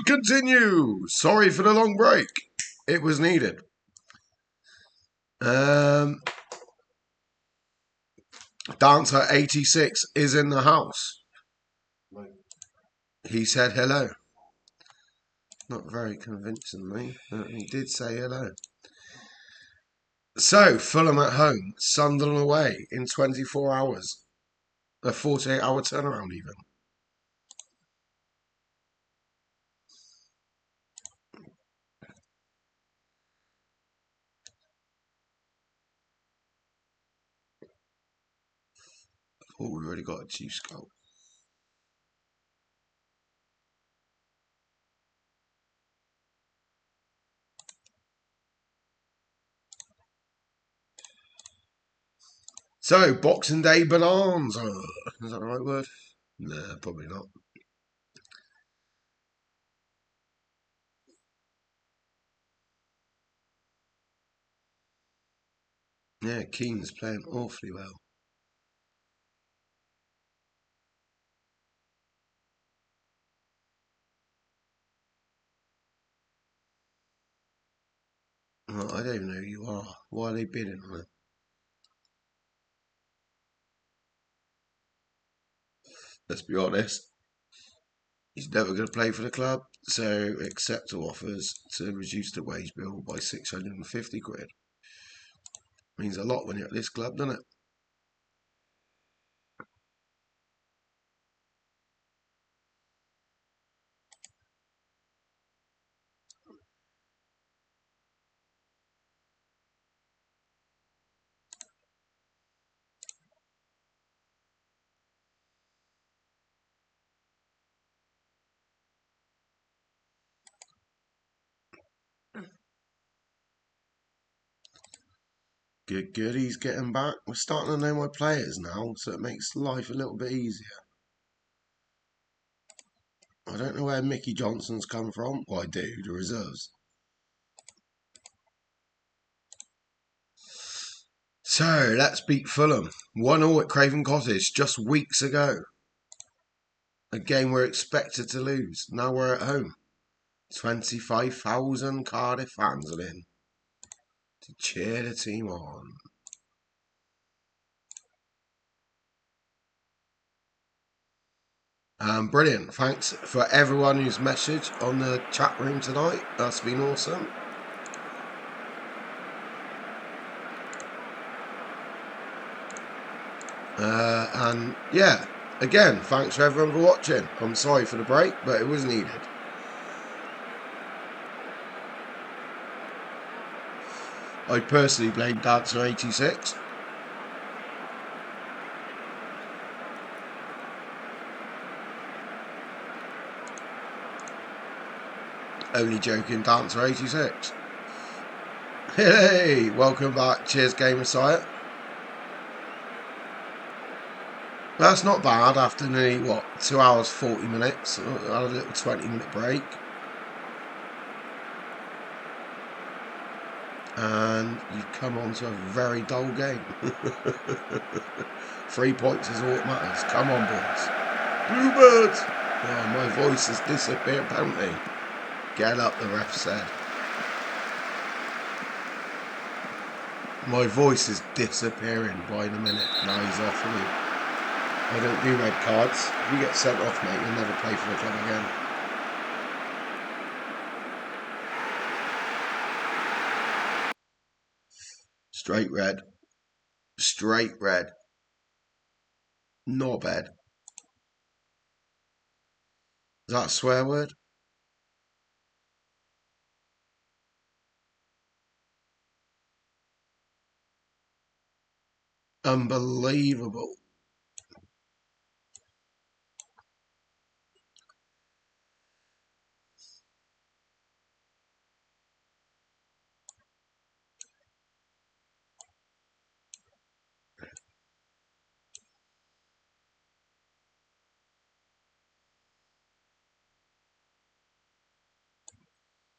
S1: Continue. Sorry for the long break. It was needed. Dancer 86 is in the house. He said hello. Not very convincingly, but he did say hello. So, Fulham at home, Sunderland away in 24 hours. A 48-hour turnaround even. Oh, we've already got a Chiefs goal. So, Boxing Day bonanza. Is that the right word? Nah, probably not. Yeah, Keane's playing awfully well. Well, I don't even know who you are. Why are they bidding on it? Let's be honest. He's never going to play for the club, so accept all offers to reduce the wage bill by 650 quid. Means a lot when you're at this club, doesn't it? Good, good. He's getting back. We're starting to know my players now, so it makes life a little bit easier. I don't know where Mickey Johnson's come from. Well, I do, the reserves. So, let's beat Fulham. 1-1 at Craven Cottage just weeks ago. A game we're expected to lose. Now we're at home. 25,000 Cardiff fans are in to cheer the team on. Brilliant. Thanks for everyone who's messaged on the chat room tonight. That's been awesome. And yeah, again, thanks for everyone for watching. I'm sorry for the break, but it was needed. I personally blame Dancer 86. Only joking, Dancer 86. Hey, welcome back. Cheers, Game Messiah. That's not bad after nearly, 2 hours 40 minutes. I had a little 20-minute break. And you've come on to a very dull game. 3 points is all that matters. Come on, boys. Bluebirds! Oh, my voice has disappeared, apparently. Get up, the ref said. My voice is disappearing by the minute. Now he's off me. I don't do red cards. If you get sent off, mate, you'll never play for the club again. Straight red. Straight red. Not bad. Is that a swear word? Unbelievable.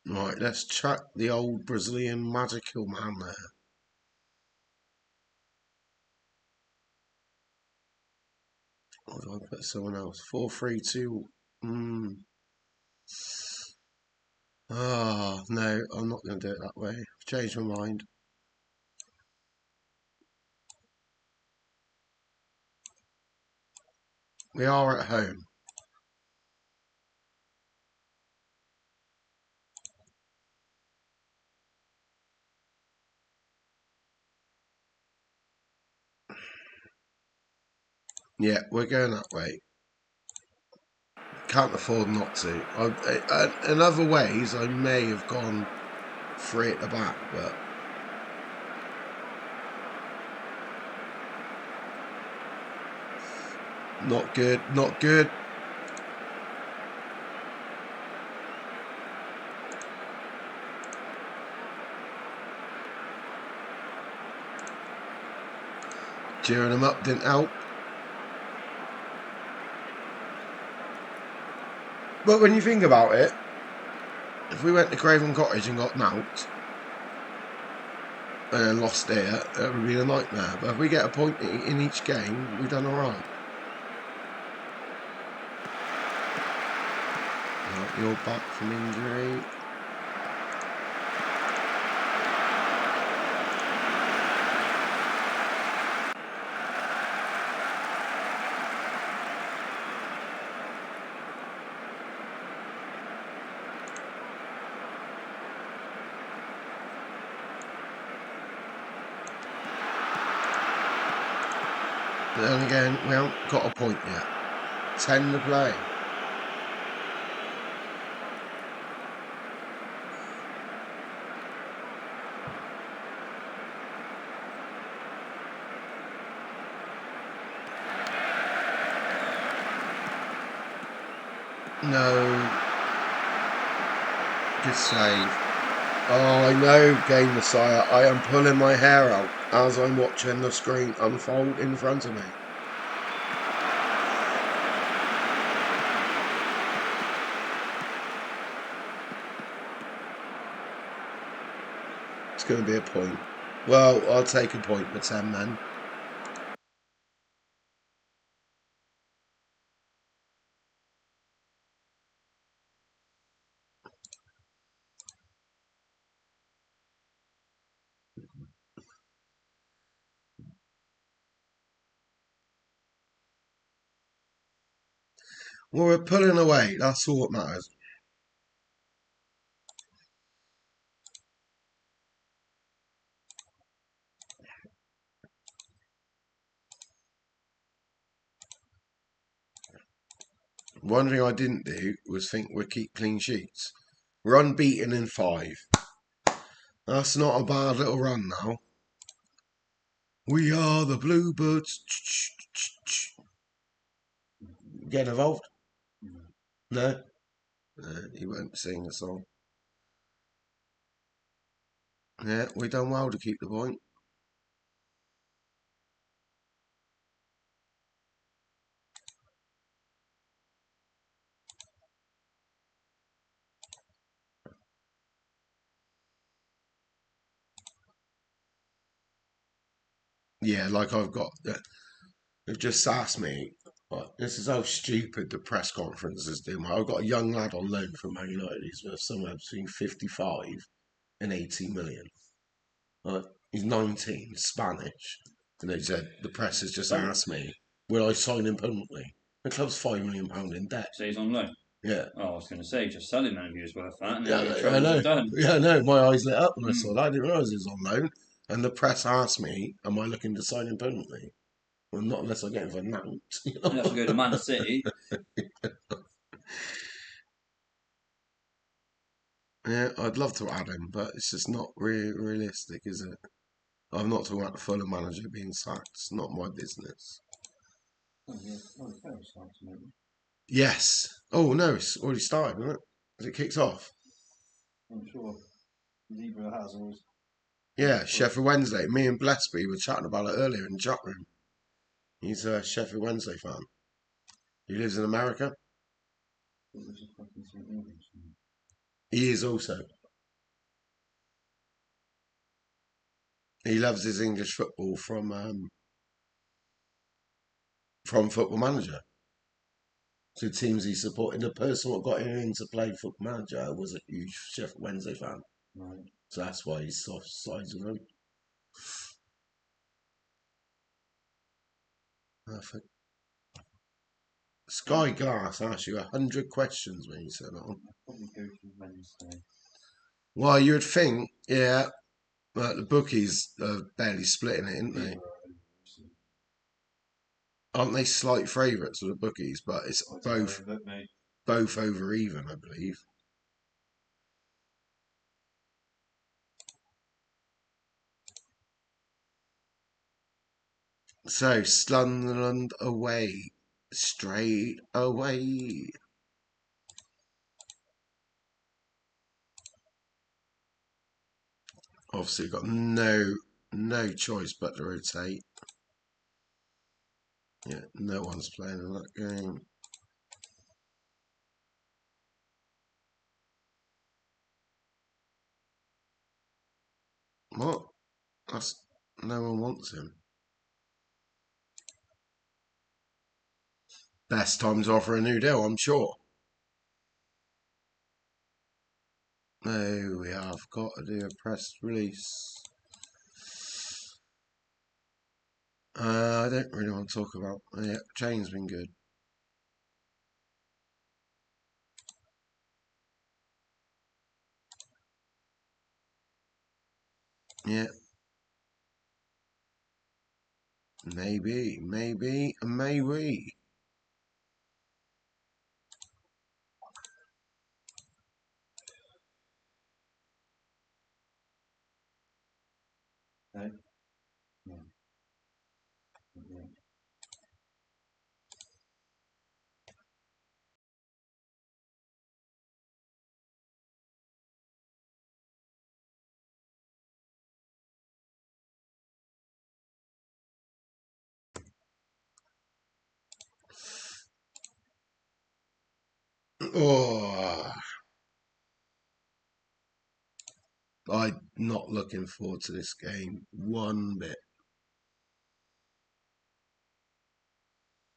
S1: Right, let's check the old Brazilian magical man there. Or do I put someone else? 4-3-2. Ah, no, I'm not going to do it that way. I've changed my mind. We are at home. Yeah, we're going that way. Can't afford not to. In other ways, I may have gone free at the back, but not good, not good. Cheering them up didn't help. But when you think about it, if we went to Craven Cottage and got knocked and then lost there, that would be a nightmare. But if we get a point in each game, we've done alright. You're back from injury. But then again, we haven't got a point yet. 10 to play. No. Good save. Oh, I know, Game Messiah. I am pulling my hair out as I'm watching the screen unfold in front of me. It's going to be a point. Well, I'll take a point for 10 men. Well, we're pulling away. That's all that matters. One thing I didn't do was think we'd keep clean sheets. We're unbeaten in 5. That's not a bad little run now. We are the Bluebirds. Get involved? No? He won't sing the song. Yeah, we done well to keep the point. Yeah, like I've got. They've just asked me. This is how stupid the press conferences do. I've got a young lad on loan from Man United. He's worth somewhere between 55 and 80 million. He's 19, Spanish. And they said, the press has just asked me, will I sign him permanently? The club's £5 million in debt.
S2: So he's on loan?
S1: Yeah.
S2: Oh, I was going to say, just selling him, he was worth that. And
S1: Yeah,
S2: I know.
S1: done. Yeah, I know. My eyes lit up when I saw that. I didn't realise he was on loan. And the press asked me, am I looking to sign him permanently? Well, not unless I get him for Nantes.
S2: You have to go to Man City.
S1: Yeah, I'd love to add him, but it's just not realistic, is it? I'm not talking about the Fulham manager being sacked. It's not my business.
S2: Oh, yeah. Oh, it's very exciting.
S1: Yes. Oh, no, it's already started, isn't it? Has it kicked off?
S2: I'm sure Zebra has always.
S1: Yeah, Sheffield Wednesday. Me and Blesby were chatting about it earlier in the chat room. He's a Sheffield Wednesday fan. He lives in America. He is also. He loves his English football from from Football Manager. So teams he supported. The person that got him in to play Football Manager was a huge Sheffield Wednesday fan.
S2: Right.
S1: So that's why he's soft sides with him. Perfect. Sky Glass asks you 100 questions when you turn it on.
S2: I'll probably go to Wednesday.
S1: Well, you would think, yeah, but the bookies are barely splitting it, aren't they?
S2: People are over,
S1: Aren't they slight favourites for the bookies? But it's
S2: I don't know,
S1: both
S2: look, mate.
S1: both over even, I believe. So Sunderland away, straight away. Obviously, got no choice but to rotate. Yeah, no one's playing in that game. What? That's no one wants him. Best time to offer a new deal, I'm sure. No, we have got to do a press release. I don't really want to talk about. Yeah, Jane's been good. Yeah, maybe.
S2: No? No. Yeah.
S1: Oh, I'm not looking forward to this game one bit.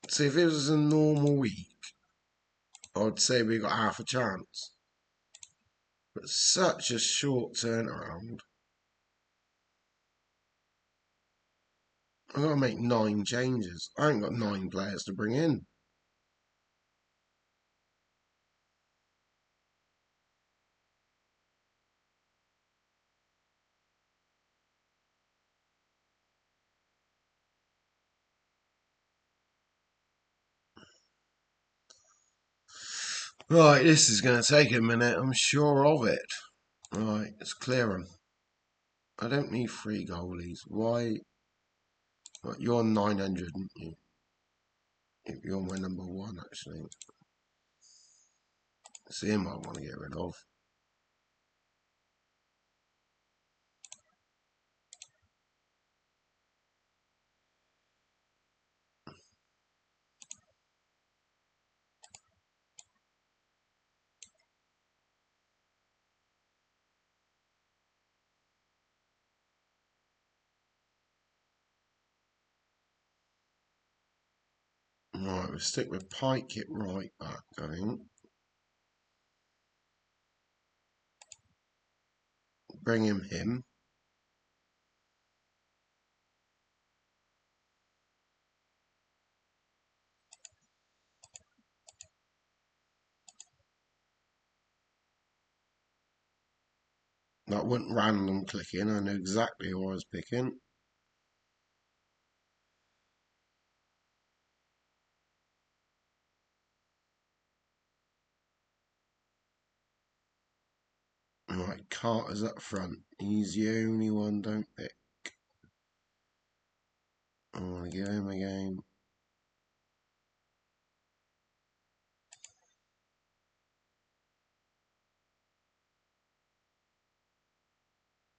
S1: See, if it was a normal week, I'd say we got half a chance. But such a short turnaround. I've got to make 9 changes. I ain't got 9 players to bring in. Right, this is going to take a minute, I'm sure of it. Right, let's clear them. I don't need 3 goalies. Why? Right, you're 900, aren't you? You're my number 1, actually. So him I want to get rid of. Right, we'll stick with Pike at right back, I think. Bring him. That wasn't random clicking, I knew exactly who I was picking. Right, Carter's up front. He's the only one don't pick. I want to give him a game.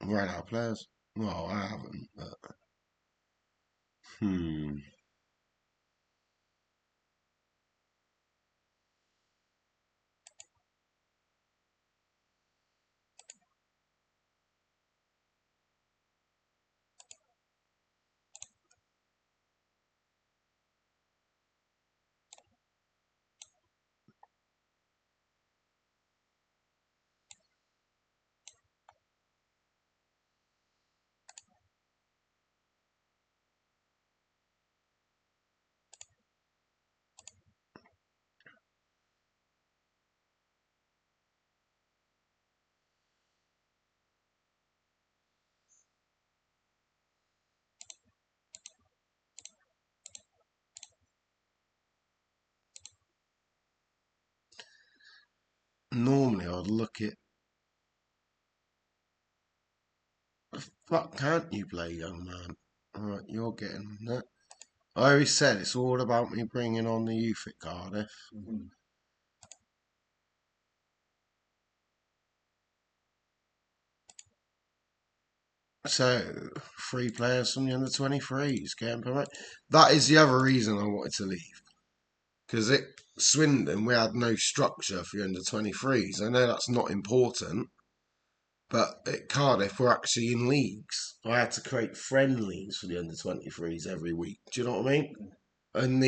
S1: Ran out of players. Well, I haven't, but... normally I'd look at. The fuck can't you play, young man? Alright, you're getting that. I always said it's all about me bringing on the youth at Cardiff.
S2: Mm-hmm.
S1: So, 3 players from the under 23s getting promoted. That is the other reason I wanted to leave. Because at Swindon, we had no structure for the under 23s. I know that's not important, but at Cardiff, we're actually in leagues. I had to create friendlies for the under 23s every week. Do you know what I mean? And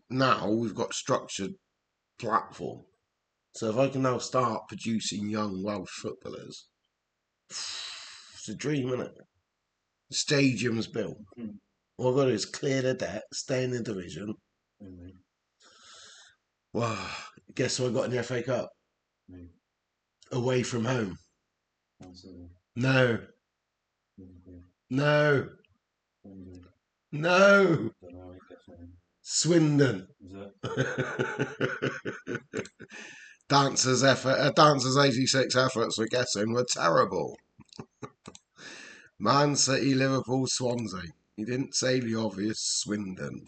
S1: now we've got structured platform. So if I can now start producing young Welsh footballers, it's a dream, isn't it? The stadium's built.
S2: Mm-hmm.
S1: All I've got to do is clear the debt, stay in the division.
S2: Mm-hmm.
S1: Wow. Guess who I got in the FA Cup?
S2: Mm-hmm.
S1: Away from home.
S2: Absolutely.
S1: No.
S2: Mm-hmm.
S1: No.
S2: Mm-hmm.
S1: No.
S2: Don't know, I guess so.
S1: Swindon.
S2: Is it?
S1: Dancers 86 efforts, we're guessing, were terrible. Man City, Liverpool, Swansea. He didn't say the obvious, Swindon.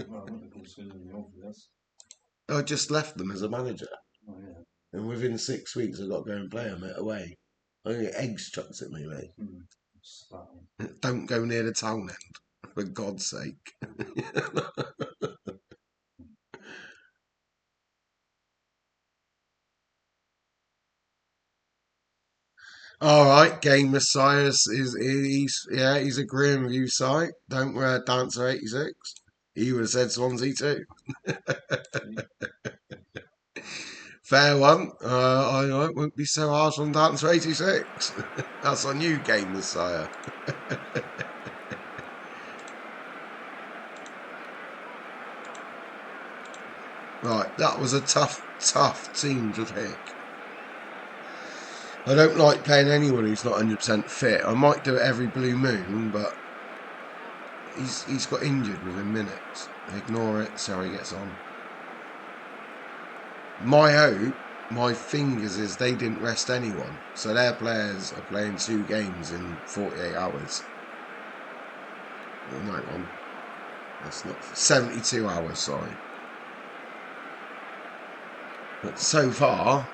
S2: Well, I'm not considering the obvious.
S1: I just left them as a manager.
S2: Oh, yeah.
S1: And within 6 weeks, I got to go and play them away. I get eggs chucked at me, mate.
S2: Mm. Spartan.
S1: Don't go near the town end, for God's sake. All right, Game Messiah he's agreeing with you, Si. Don't wear Dancer 86. He would have said Swansea too. Fair one. I won't be so harsh on Dancer 86. That's on you, Game Messiah. Right, that was a tough team to pick. I don't like playing anyone who's not 100% fit. I might do it every blue moon, but he's got injured within minutes. Ignore it, see how he gets on. My hope, my fingers, is they didn't rest anyone. So their players are playing 2 games in 48 hours. Oh, hang on. That's not 72 hours, sorry. But so far,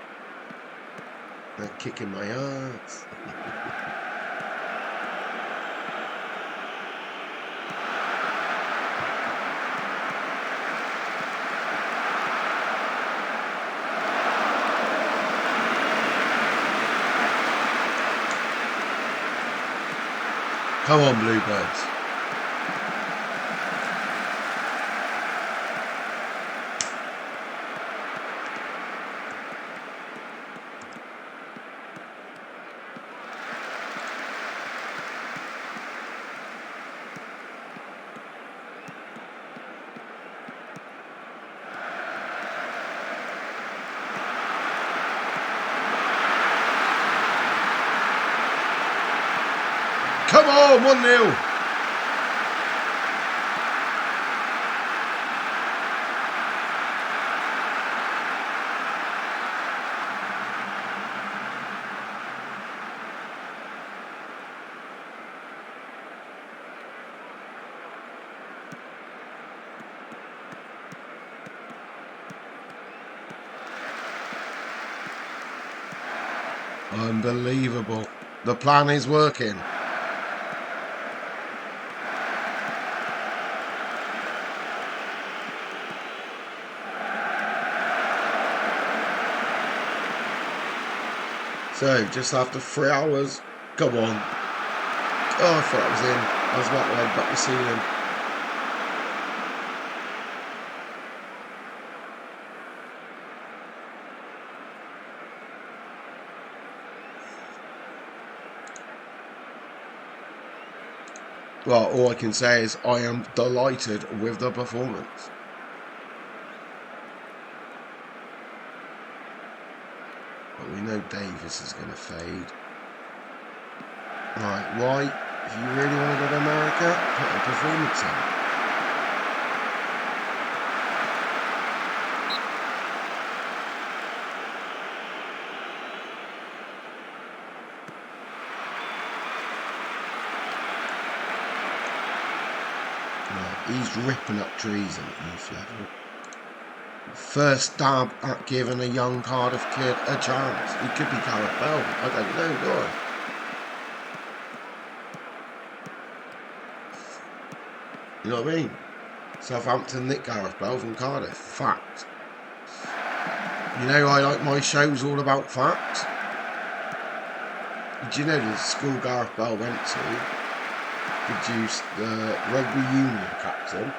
S1: they're kicking my ass. Come on, Bluebirds. Come on, 1-0. Unbelievable. The plan is working. So, just after 3 hours, come on. Oh, I thought I was in. I was about to head back the ceiling. Well, all I can say is I am delighted with the performance. But we know Davis is going to fade. Right, White, if you really want to go to America, put a performance in. He's ripping up trees at youth level. First dab at giving a young Cardiff kid a chance. He could be Gareth Bell. I don't know, do I? You know what I mean? Southampton nicked Gareth Bell from Cardiff. Fact. You know, I like my shows all about facts. Did you know the school Gareth Bell went to produced the rugby union captain,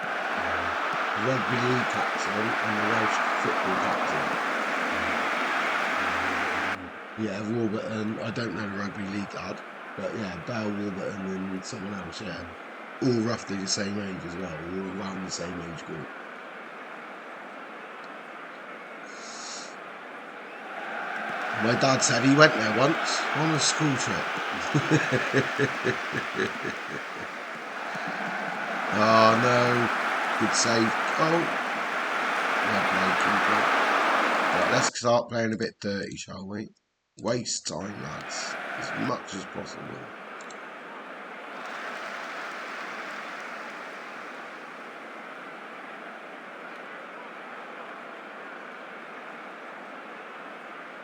S1: rugby league captain, and the Welsh football captain? Yeah, Warburton. I don't know the rugby league lad, but yeah, Bell, Warburton, and someone else. Yeah, all roughly the same age as well, all around the same age group. My dad said he went there once on a school trip. Oh no, good save. Oh, right, let's start playing a bit dirty, shall we? Waste time, lads, as much as possible.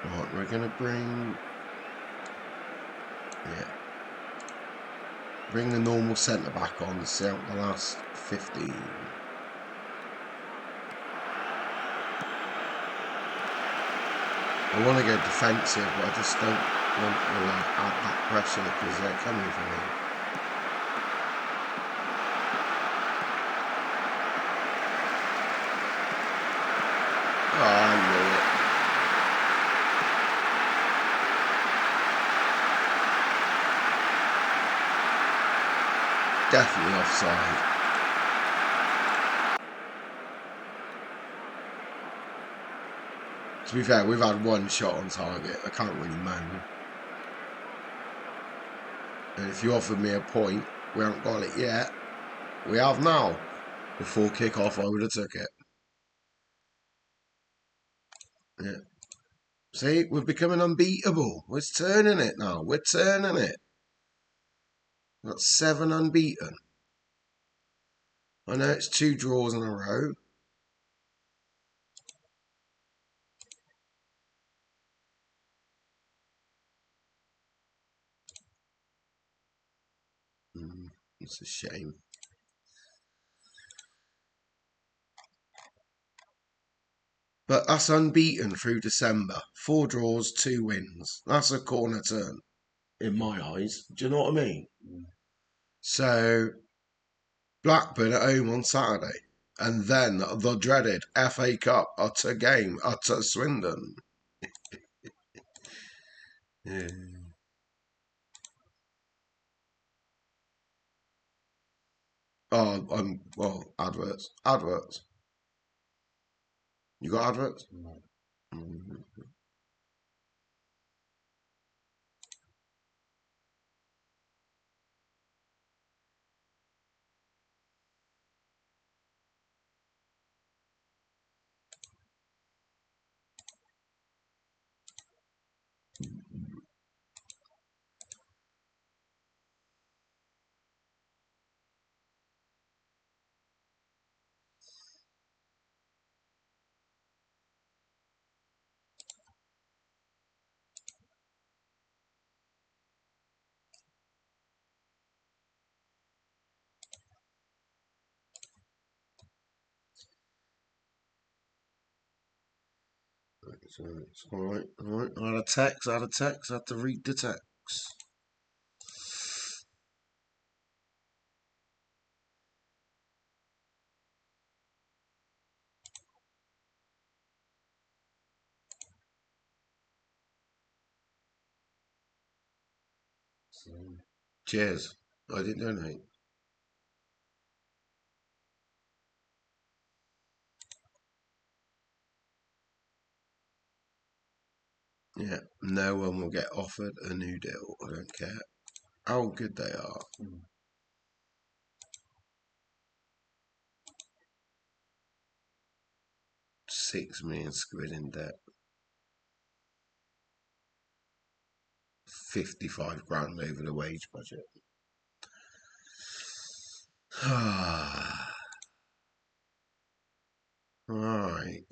S1: Right, we're gonna bring the normal centre back on to see out the last 15. I want to go defensive, but I just don't want to add that pressure because they're coming for me. Oh, I knew it. Definitely offside. To be fair, we've had one shot on target. I can't really moan. And if you offered me a point, we haven't got it yet. We have now. Before kick-off, I would have took it. Yeah. See, we're becoming unbeatable. We're turning it now. We're turning it. We've got 7 unbeaten. I know it's 2 draws in a row. It's a shame. But us unbeaten through December. 4 draws, 2 wins. That's a corner turn in my eyes. Do you know what I mean? So, Blackburn at home on Saturday. And then the dreaded FA Cup utter game, utter Swindon. Yeah. Oh, well, adverts. Adverts. You got adverts?
S2: No.
S1: So it's alright. I had a text, I had to read the text. Cheers. I didn't donate. Yeah, no one will get offered a new deal. I don't care how good they are. 6 million quid in debt. 55 grand over the wage budget. Right.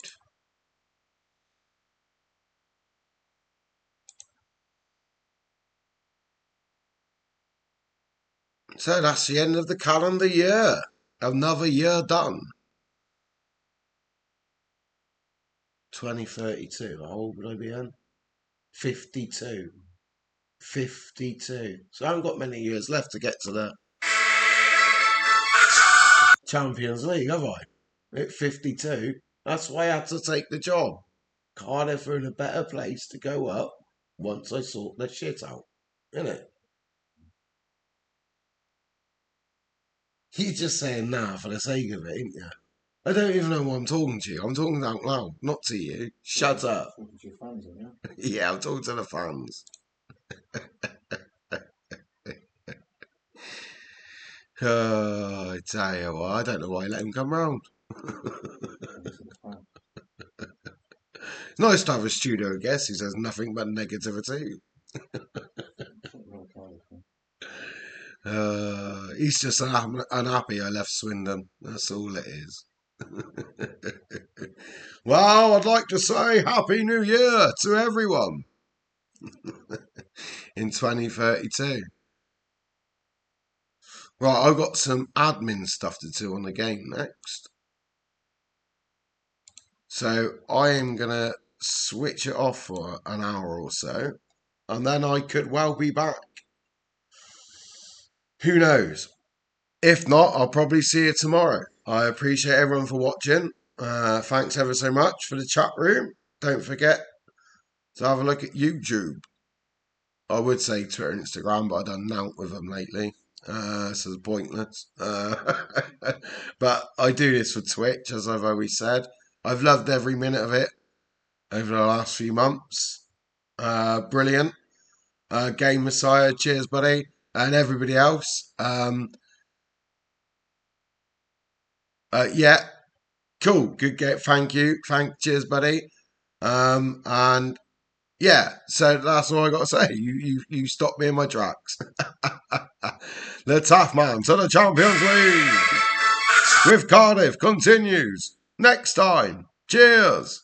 S1: So that's the end of the calendar year. Another year done. 2032. How old would I be then? 52. 52. So I haven't got many years left to get to the Champions League, have I? At 52. That's why I had to take the job. Cardiff are in a better place to go up once I sort their shit out. Innit? You're just saying nah for the sake of it, ain't you? I don't even know why I'm talking to you. I'm talking out loud, not to you. Shut up.
S2: Talking to your fans, aren't you?
S1: Yeah, I'm talking to the fans. I tell you what, I don't know why I let him come round. It's nice to have a studio guest who says nothing but negativity. He's just unhappy I left Swindon. That's all it is. Well, I'd like to say Happy New Year to everyone in 2032. Right, I've got some admin stuff to do on the game next. So I am going to switch it off for an hour or so, and then I could well be back. Who knows? If not, I'll probably see you tomorrow. I appreciate everyone for watching. Thanks ever so much for the chat room. Don't forget to have a look at YouTube. I would say Twitter and Instagram, but I done nought with them lately. So it's pointless. But I do this for Twitch, as I've always said. I've loved every minute of it over the last few months. Brilliant. Game Messiah, cheers, buddy. And everybody else. Yeah, cool. Good game. Thank you. Cheers, buddy. And yeah, so that's all I got to say. You stopped me in my tracks. The tough man to the Champions League with Cardiff continues next time. Cheers.